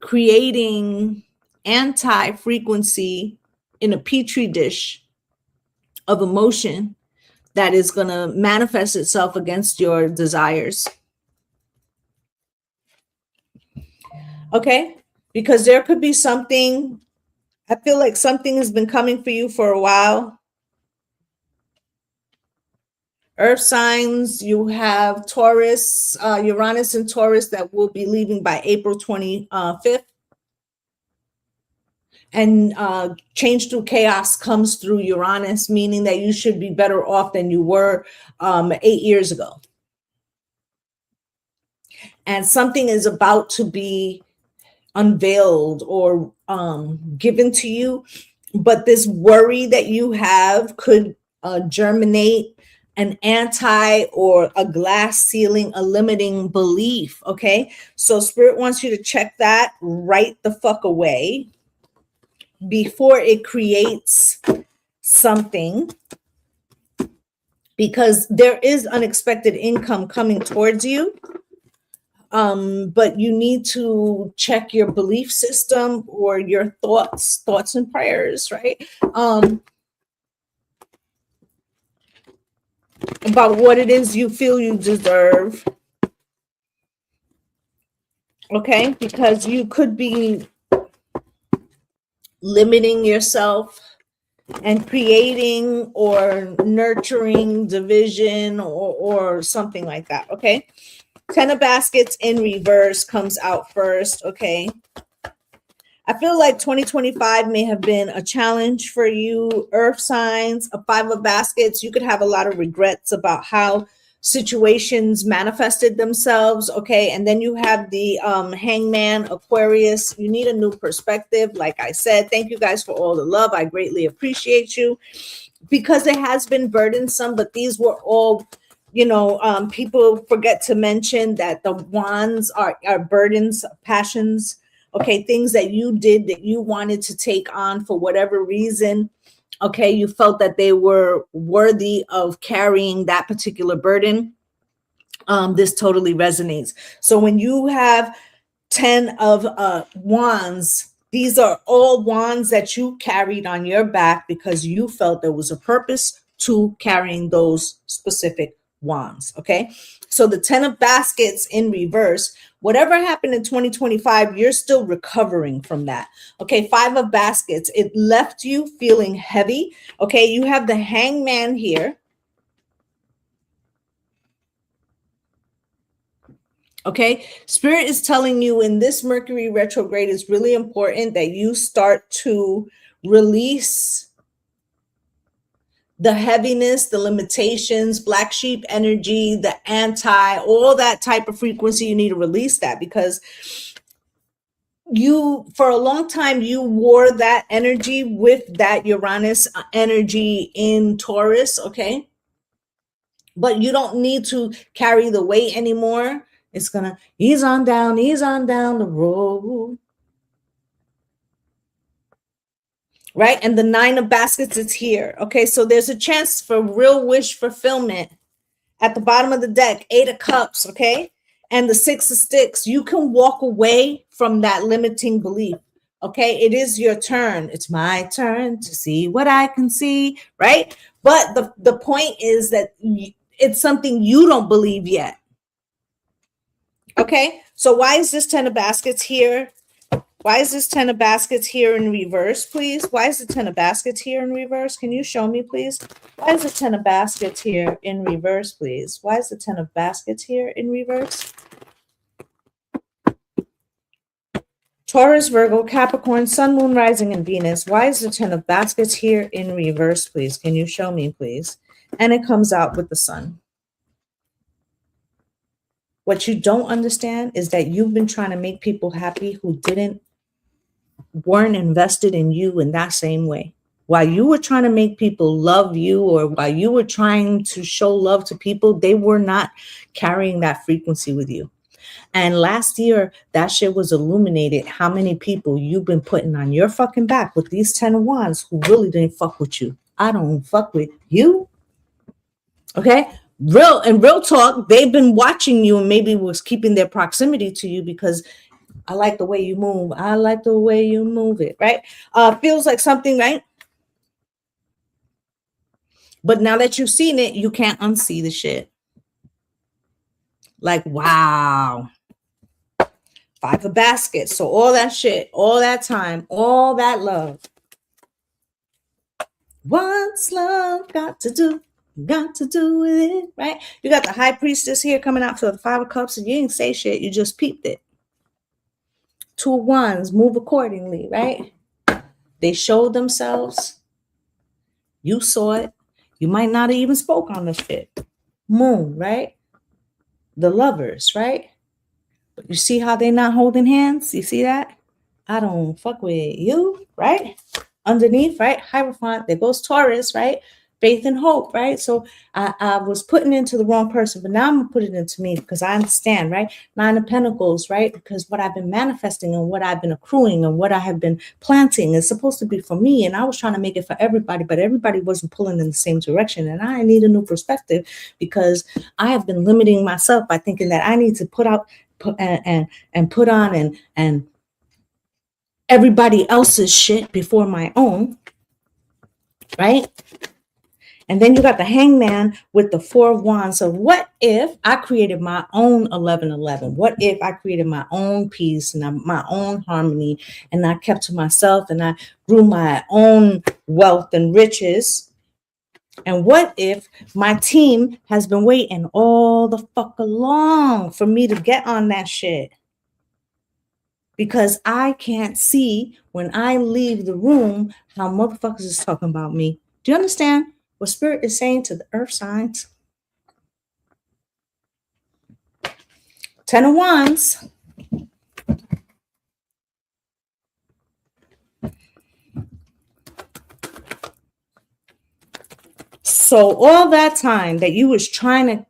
creating anti-frequency in a petri dish of emotion that is going to manifest itself against your desires. Okay, because there could be something, I feel like something has been coming for you for a while. Earth signs, you have Taurus, Uranus and Taurus that will be leaving by April 25th. And change through chaos comes through Uranus, meaning that you should be better off than you were 8 years ago. And something is about to be unveiled or given to you, but this worry that you have could germinate an anti or a glass ceiling, a limiting belief. Okay, so Spirit wants you to check that right the fuck away before it creates something, because there is unexpected income coming towards you. But you need to check your belief system or your thoughts and prayers, right? About what it is you feel you deserve. Okay, because you could be limiting yourself and creating or nurturing division or something like that. Okay. 10 of baskets in reverse comes out first. Okay. I feel like 2025 may have been a challenge for you, earth signs. A 5 of baskets, you could have a lot of regrets about how situations manifested themselves. Okay. And then you have the hangman, Aquarius. You need a new perspective. Like I said, thank you guys for all the love. I greatly appreciate you, because it has been burdensome, but these were all, people forget to mention that the wands are burdens, passions, okay, things that you did that you wanted to take on for whatever reason. Okay, you felt that they were worthy of carrying that particular burden. This totally resonates. So when you have 10 of wands, these are all wands that you carried on your back because you felt there was a purpose to carrying those specific wands. Okay. So the 10 of baskets in reverse, whatever happened in 2025, you're still recovering from that. Okay. 5 of baskets, it left you feeling heavy. Okay. You have the hangman here. Okay. Spirit is telling you in this Mercury retrograde, it's really important that you start to release the heaviness, the limitations, black sheep energy, the anti, all that type of frequency. You need to release that, because you, for a long time, you wore that energy with that Uranus energy in Taurus. Okay. But you don't need to carry the weight anymore. It's gonna ease on down the road. Right? And the 9 of baskets is here. Okay, so there's a chance for real wish fulfillment. At the bottom of the deck, 8 of cups, okay? And the 6 of sticks. You can walk away from that limiting belief. Okay, it is your turn. It's my turn to see what I can see, right? But the point is that it's something you don't believe yet. Okay, so why is this 10 of baskets here? Why is this 10 of baskets here in reverse, please? Why is the 10 of baskets here in reverse? Can you show me, please? Why is the 10 of baskets here in reverse, please? Why is the 10 of baskets here in reverse? Taurus, Virgo, Capricorn, Sun, Moon, Rising, and Venus. Why is the 10 of baskets here in reverse, please? Can you show me, please? And it comes out with the sun. What you don't understand is that you've been trying to make people happy who weren't invested in you in that same way. While you were trying to make people love you, or while you were trying to show love to people, they were not carrying that frequency with you. And last year, that shit was illuminated how many people you've been putting on your fucking back with these 10 of wands who really didn't fuck with you. I don't fuck with you. Okay? Real talk, they've been watching you and maybe was keeping their proximity to you because I like the way you move. I like the way you move it, right? Feels like something, right? But now that you've seen it, you can't unsee the shit. Like, wow. 5 of baskets. So all that shit, all that time, all that love. What's love got to do with it, right? You got the high priestess here coming out for the 5 of cups, and you didn't say shit. You just peeped it. 2 of wands, move accordingly, right? They showed themselves. You saw it. You might not have even spoke on the shit. Moon, right? The lovers, right? But you see how they're not holding hands? You see that? I don't fuck with you, right? Underneath, right? Hierophant, there goes Taurus, right? Faith and hope, right? So I was putting into the wrong person, but now I'm going to put it into me because I understand, right? 9 of Pentacles, right? Because what I've been manifesting and what I've been accruing and what I have been planting is supposed to be for me. And I was trying to make it for everybody, but everybody wasn't pulling in the same direction. And I need a new perspective because I have been limiting myself by thinking that I need to put on and everybody else's shit before my own, right? And then you got the hangman with the four of wands. So what if I created my own 1111? What if I created my own peace and my own harmony, and I kept to myself and I grew my own wealth and riches? And what if my team has been waiting all the fuck along for me to get on that shit? Because I can't see when I leave the room how motherfuckers is talking about me. Do you understand what Spirit is saying to the earth signs? 10 of Wands. So all that time that you was trying to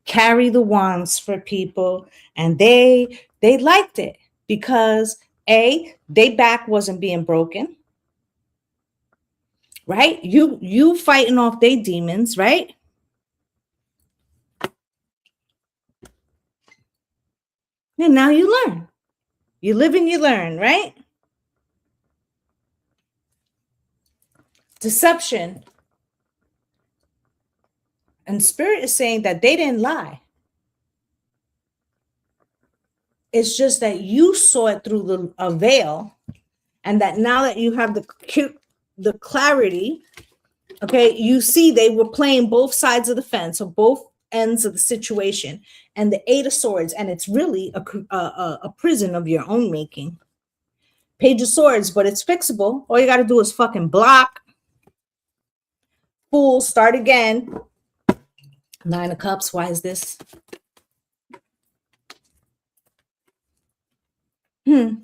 carry the wands for people, and they liked it because they back wasn't being broken, right? You fighting off their demons, right? And now you learn. You live and you learn, right? Deception. And Spirit is saying that they didn't lie. It's just that you saw it through a veil, and that now that you have the clarity, okay, you see they were playing both sides of the fence, or both ends of the situation, and the Eight of Swords, and it's really a prison of your own making. Page of Swords, but it's fixable. All you got to do is fucking block. Fool, start again. Nine of Cups. Why is this? And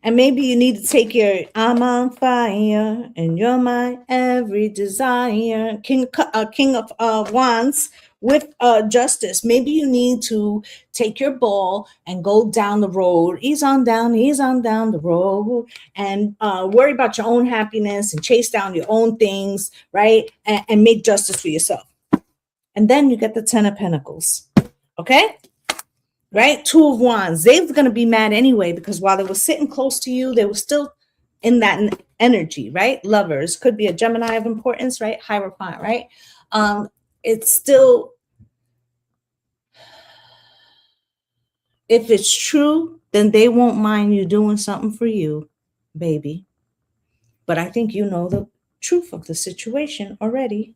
maybe you need to take your I'm on fire and you're my every desire. King of Wands with Justice. Maybe you need to take your ball and go down the road. He's on down the road, and worry about your own happiness and chase down your own things, right? And make justice for yourself. And then you get the 10 of Pentacles. Okay? Right? Two of Wands. They're going to be mad anyway, because while they were sitting close to you, they were still in that energy, right? Lovers. Could be a Gemini of importance, right? Hierophant, right? It's still, if it's true, then they won't mind you doing something for you, baby. But I think you know the truth of the situation already.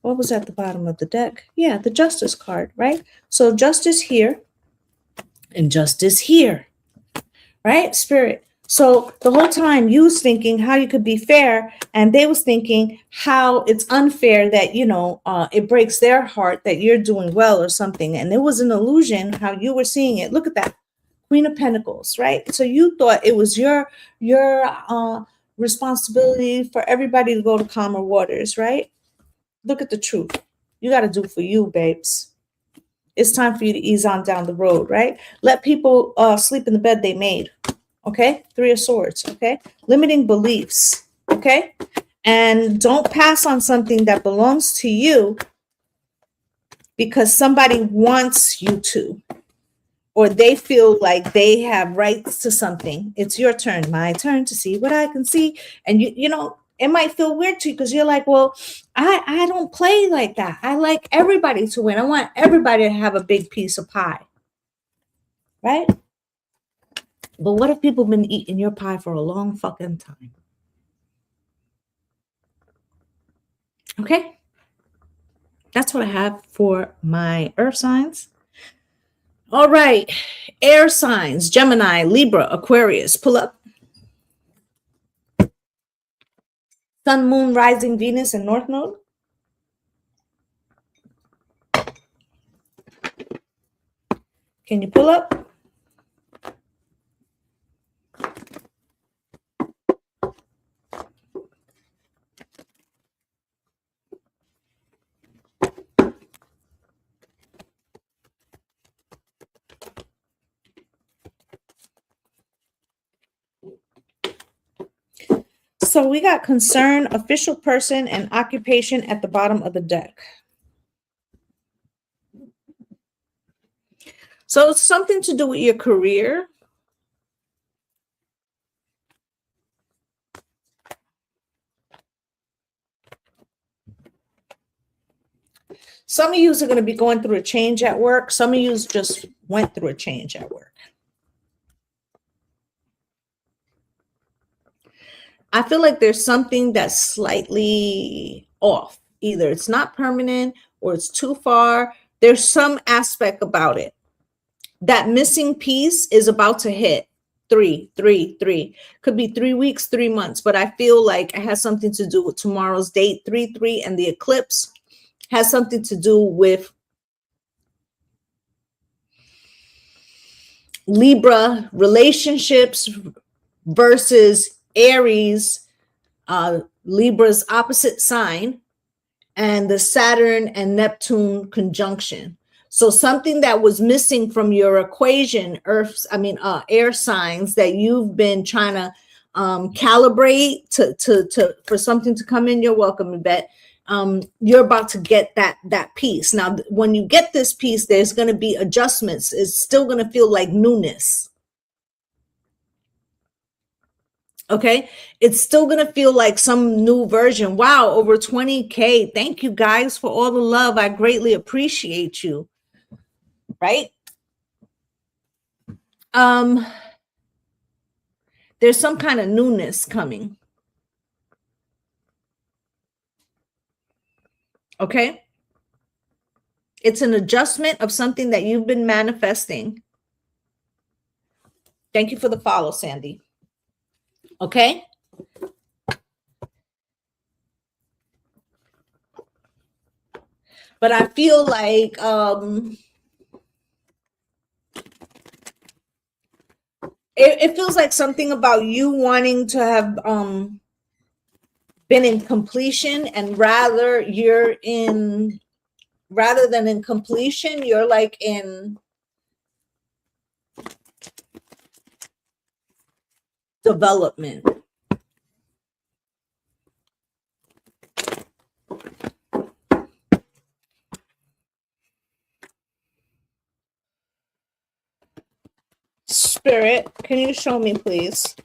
What was at the bottom of the deck? Yeah, the Justice card, right? So Justice here and Justice here, right? Spirit. So the whole time you was thinking how you could be fair, and they was thinking how it's unfair that, it breaks their heart that you're doing well or something. And it was an illusion how you were seeing it. Look at that. Queen of Pentacles, right? So you thought it was your responsibility for everybody to go to calmer waters, right? Look at the truth. You got to do for you, babes. It's time for you to ease on down the road, right? Let people sleep in the bed they made, okay? Three of Swords, okay? Limiting beliefs, okay? And don't pass on something that belongs to you because somebody wants you to, or they feel like they have rights to something. It's your turn, my turn to see what I can see. And it might feel weird to you because you're like, well, I don't play like that. I like everybody to win. I want everybody to have a big piece of pie, right? But what if people have been eating your pie for a long fucking time? Okay? That's what I have for my earth signs. All right. Air signs, Gemini, Libra, Aquarius. Pull up. Sun, Moon, Rising, Venus, and North Node. Can you pull up? So we got concern, official person, and occupation at the bottom of the deck. So it's something to do with your career. Some of you are going to be going through a change at work. Some of you just went through a change at work. I feel like there's something that's slightly off. Either it's not permanent or it's too far. There's some aspect about it. That missing piece is about to hit. 3. Could be 3 weeks, 3 months, but I feel like it has something to do with tomorrow's date, 3 and the eclipse has something to do with Libra relationships versus Aries, Libra's opposite sign, and the Saturn and Neptune conjunction. So something that was missing from your equation, air signs that you've been trying to calibrate to for something to come in. You're welcome, Yvette. You're about to get that piece. Now, when you get this piece, there's going to be adjustments. It's still going to feel like newness. Okay, it's still going to feel like some new version. Wow, over 20K. Thank you guys for all the love. I greatly appreciate you. Right? There's some kind of newness coming. Okay? It's an adjustment of something that you've been manifesting. Thank you for the follow, Sandy. Okay? But I feel like it feels like something about you wanting to have been in completion, and rather than in completion, you're like in development. Spirit, can you show me, please?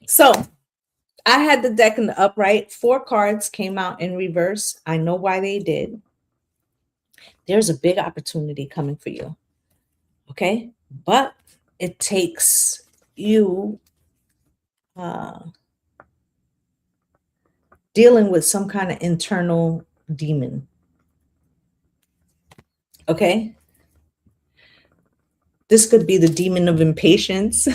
So I had the deck in the upright. 4 cards came out in reverse. I know why they did. There's a big opportunity coming for you. Okay? But it takes you dealing with some kind of internal demon. Okay? This could be the demon of impatience.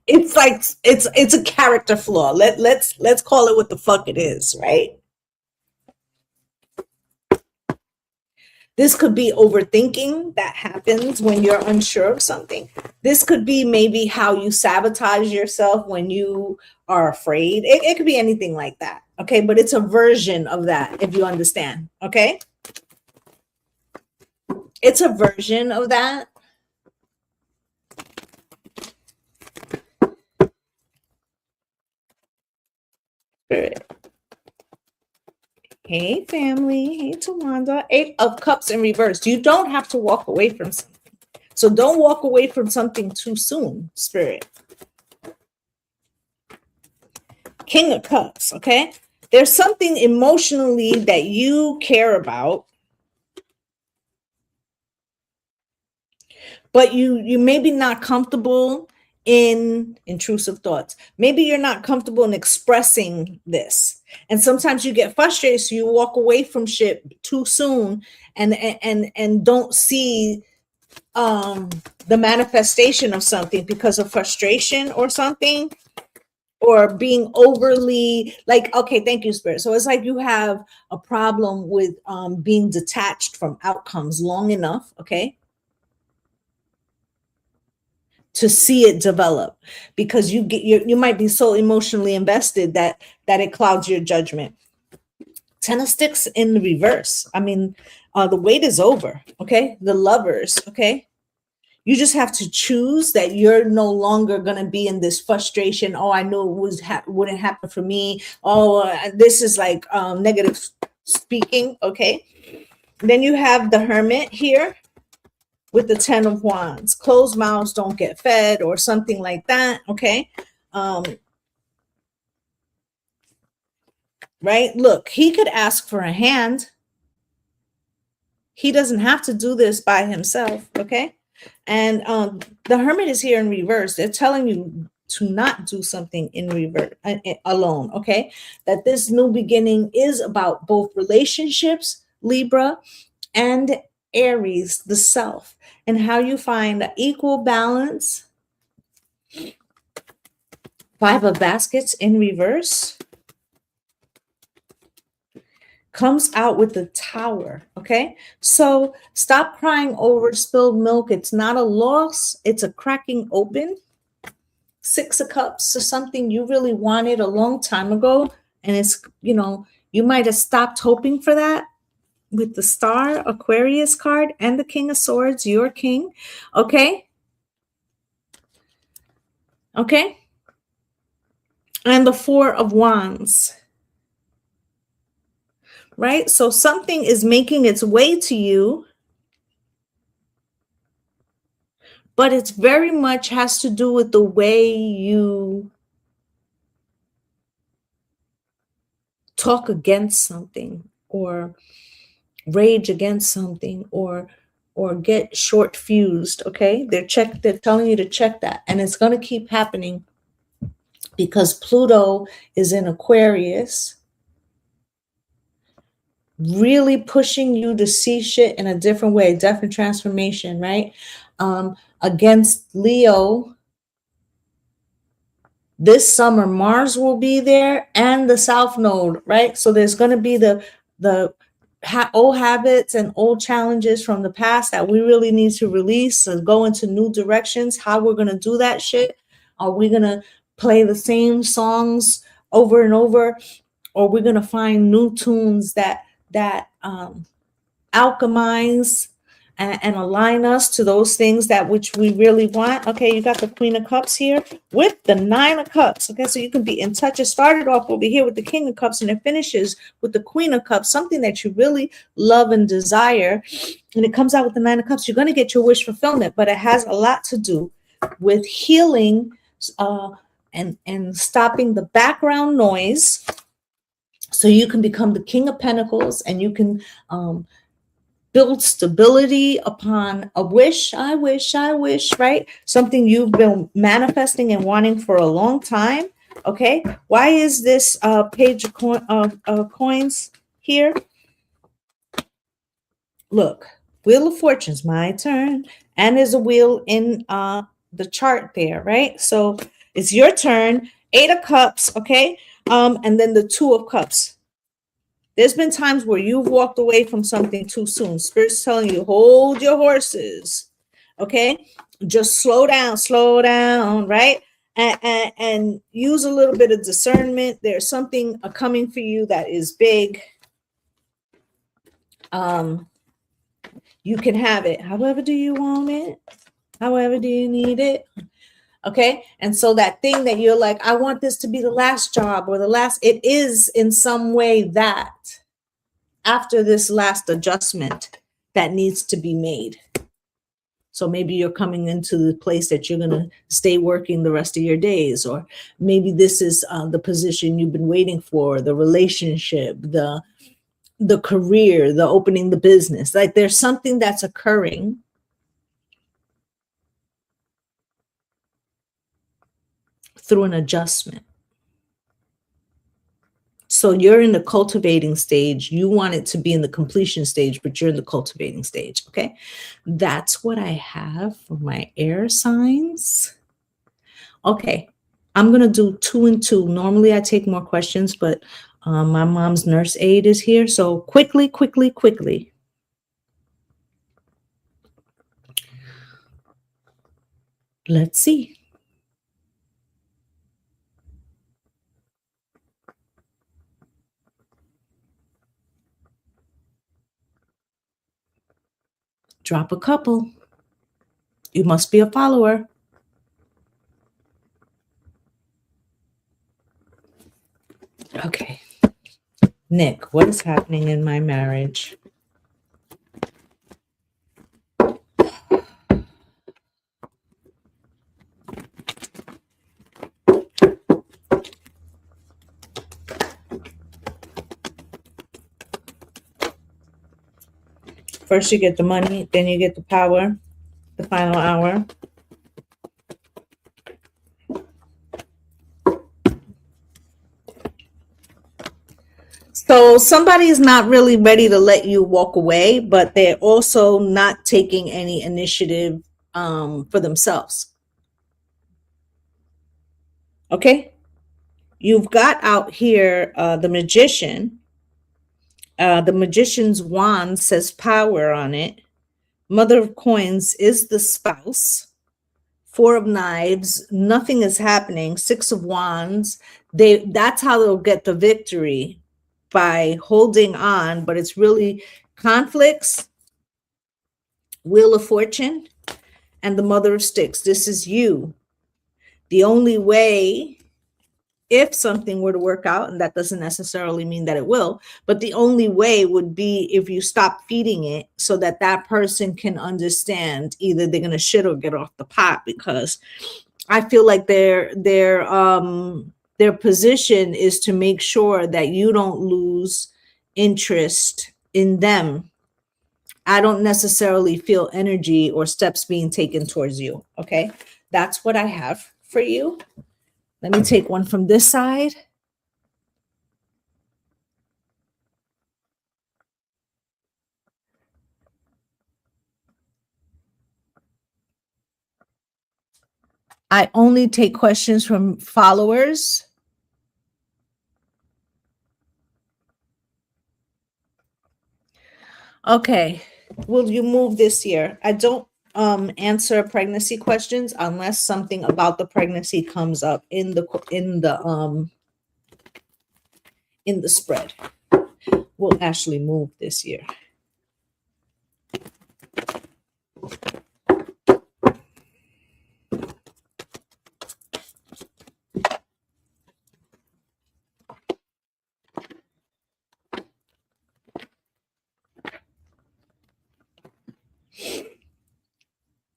It's like it's a character flaw. Let's call it what the fuck it is, right? This could be overthinking that happens when you're unsure of something. This could be maybe how you sabotage yourself when you are afraid. It could be anything like that. Okay, but it's a version of that, if you understand. Okay, it's a version of that. Spirit. Hey, family. Hey, Tawanda. 8 of Cups in reverse. You don't have to walk away from something. So don't walk away from something too soon, Spirit. King of Cups, okay? There's something emotionally that you care about, but you maybe not comfortable in intrusive thoughts. Maybe you're not comfortable in expressing this. And sometimes you get frustrated, so you walk away from shit too soon and don't see the manifestation of something because of frustration or something, or being overly like, okay, thank you, Spirit. So it's like you have a problem with being detached from outcomes long enough, okay, to see it develop, because you might be so emotionally invested that it clouds your judgment. 10 of Sticks in the reverse. I mean, the wait is over. Okay, the Lovers. Okay, You just have to choose that you're no longer going to be in this frustration. Oh, I knew it wouldn't happen for me. Oh, this is like negative speaking. Okay. Then you have the Hermit here with the 10 of Wands. Closed mouths don't get fed, or something like that. Okay. Right. Look, he could ask for a hand. He doesn't have to do this by himself. Okay. And the Hermit is here in reverse. They're telling you to not do something in reverse alone. Okay. That this new beginning is about both relationships, Libra, and Aries, the self, and how you find equal balance. Five of Baskets in reverse comes out with the Tower. Okay. So stop crying over spilled milk. It's not a loss. It's a cracking open. Six of Cups is something you really wanted a long time ago. And it's, you might have stopped hoping for that with the Star Aquarius card and the King of Swords, your king. Okay. Okay. And the Four of Wands. Right? So something is making its way to you, but it's very much has to do with the way you talk against something, or rage against something, or get short fused. Okay. They're telling you to check that. And it's going to keep happening because Pluto is in Aquarius, really pushing you to see shit in a different way, different transformation, right? Against Leo, this summer, Mars will be there and the South Node, right? So there's going to be the old habits and old challenges from the past that we really need to release and go into new directions. How we're going to do that shit? Are we going to play the same songs over and over, or we're going to find new tunes that alchemize and align us to those things that which we really want? Okay, you got the Queen of Cups here with the Nine of Cups. Okay, so you can be in touch. It started off over here with the King of Cups, and it finishes with the Queen of Cups, something that you really love and desire. And it comes out with the Nine of Cups. You're going to get your wish fulfillment, but it has a lot to do with healing and stopping the background noise, so you can become the King of Pentacles, and you can build stability upon a wish. I wish, right? Something you've been manifesting and wanting for a long time. Okay. Why is this page of coins here? Look, Wheel of Fortune's my turn. And there's a wheel in the chart there, right? So it's your turn. Eight of Cups. Okay. And then the Two of Cups. There's been times where you've walked away from something too soon. Spirit's telling you, hold your horses. Okay. Just slow down, right? And use a little bit of discernment. There's something coming for you that is big. You can have it. However do you want it? However do you need it? Okay. And so that thing that you're like, I want this to be the last job or the last, it is in some way that after this last adjustment that needs to be made. So maybe you're coming into the place that you're going to stay working the rest of your days, or maybe this is the position you've been waiting for, the relationship, the career, the opening the business. Like there's something that's occurring through an adjustment. So you're in the cultivating stage. You want it to be in the completion stage, but you're in the cultivating stage. Okay. That's what I have for my air signs. Okay. I'm going to do 2 and 2. Normally I take more questions, but my mom's nurse aide is here. So quickly. Let's see. Drop a couple. You must be a follower. Okay. Nick, what is happening in my marriage? First you get the money, then you get the power, the final hour. So somebody's not really ready to let you walk away, but they're also not taking any initiative for themselves. Okay? You've got out here the magician. The magician's wand says power on it. Mother of coins is the spouse. Four of knives, nothing is happening. Six of wands, that's how they'll get the victory, by holding on, but it's really conflicts. Wheel of fortune and the mother of sticks. This is you. The only way, if something were to work out, and that doesn't necessarily mean that it will, but the only way would be if you stop feeding it, so that that person can understand either they're going to shit or get off the pot, because I feel like their position is to make sure that you don't lose interest in them. I don't necessarily feel energy or steps being taken towards you. Okay, that's what I have for you. Let me take one from this side. I only take questions from followers. Okay, will you move this year? I don't answer pregnancy questions unless something about the pregnancy comes up in the spread. We'll actually move this year.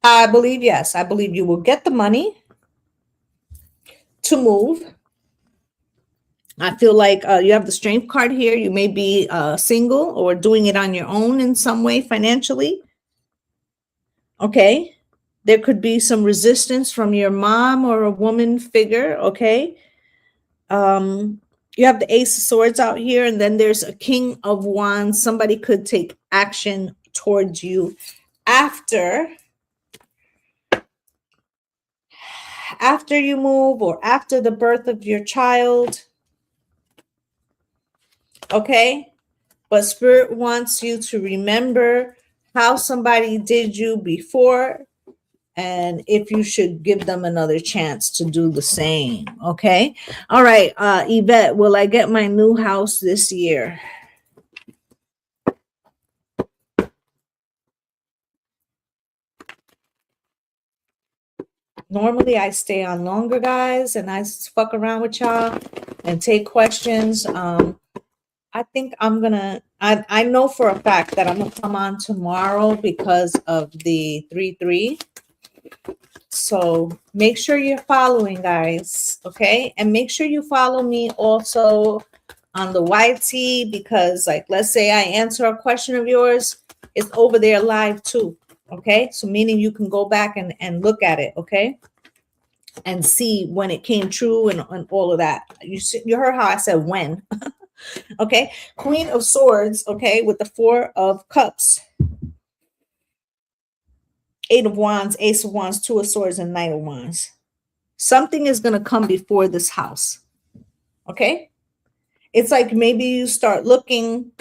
I believe, yes, I believe you will get the money to move. I feel like you have the strength card here. You may be single or doing it on your own in some way financially. Okay. There could be some resistance from your mom or a woman figure. Okay. You have the Ace of Swords out here, and then there's a King of Wands. Somebody could take action towards you after you move, or after the birth of your child. Okay, but Spirit wants you to remember how somebody did you before, and if you should give them another chance to do the same. Okay, all right. Yvette, will I get my new house this year? Normally I stay on longer, guys, and I fuck around with y'all and take questions. I think I'm gonna, I know for a fact that I'm gonna come on tomorrow because of the 3-3. So make sure you're following, guys, okay? And make sure you follow me also on the YT, because like, let's say I answer a question of yours, it's over there live too, okay? So meaning you can go back and look at it, okay? And see when it came true and all of that. You heard how I said when. Okay, Queen of Swords, okay, with the Four of Cups, Eight of Wands, Ace of Wands, Two of Swords, and Knight of Wands. Something is going to come before this house, okay? It's like maybe you start looking,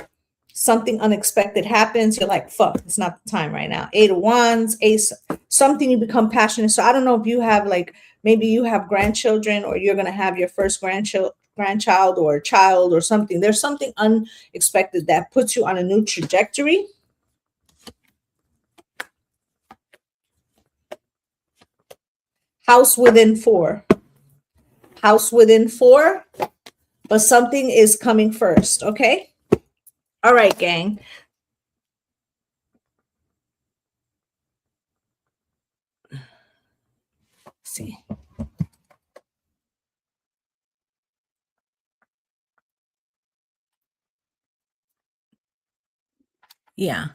something unexpected happens, you're like, fuck, it's not the time right now. Eight of Wands, Ace, something you become passionate. So I don't know if you have like, maybe you have grandchildren, or you're going to have your first grandchild or child or something. There's something unexpected that puts you on a new trajectory. House within 4. House within 4, but something is coming first, okay? All right, gang. Let's see. Yeah.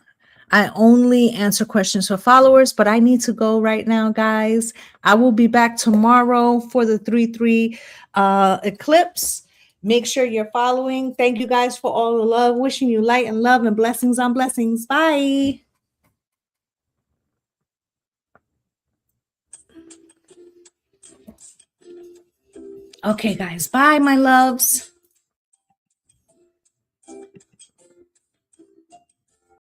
I only answer questions for followers, but I need to go right now, guys. I will be back tomorrow for the 3-3 eclipse. Make sure you're following. Thank you guys for all the love. Wishing you light and love and blessings on blessings. Bye. Okay, guys. Bye, my loves.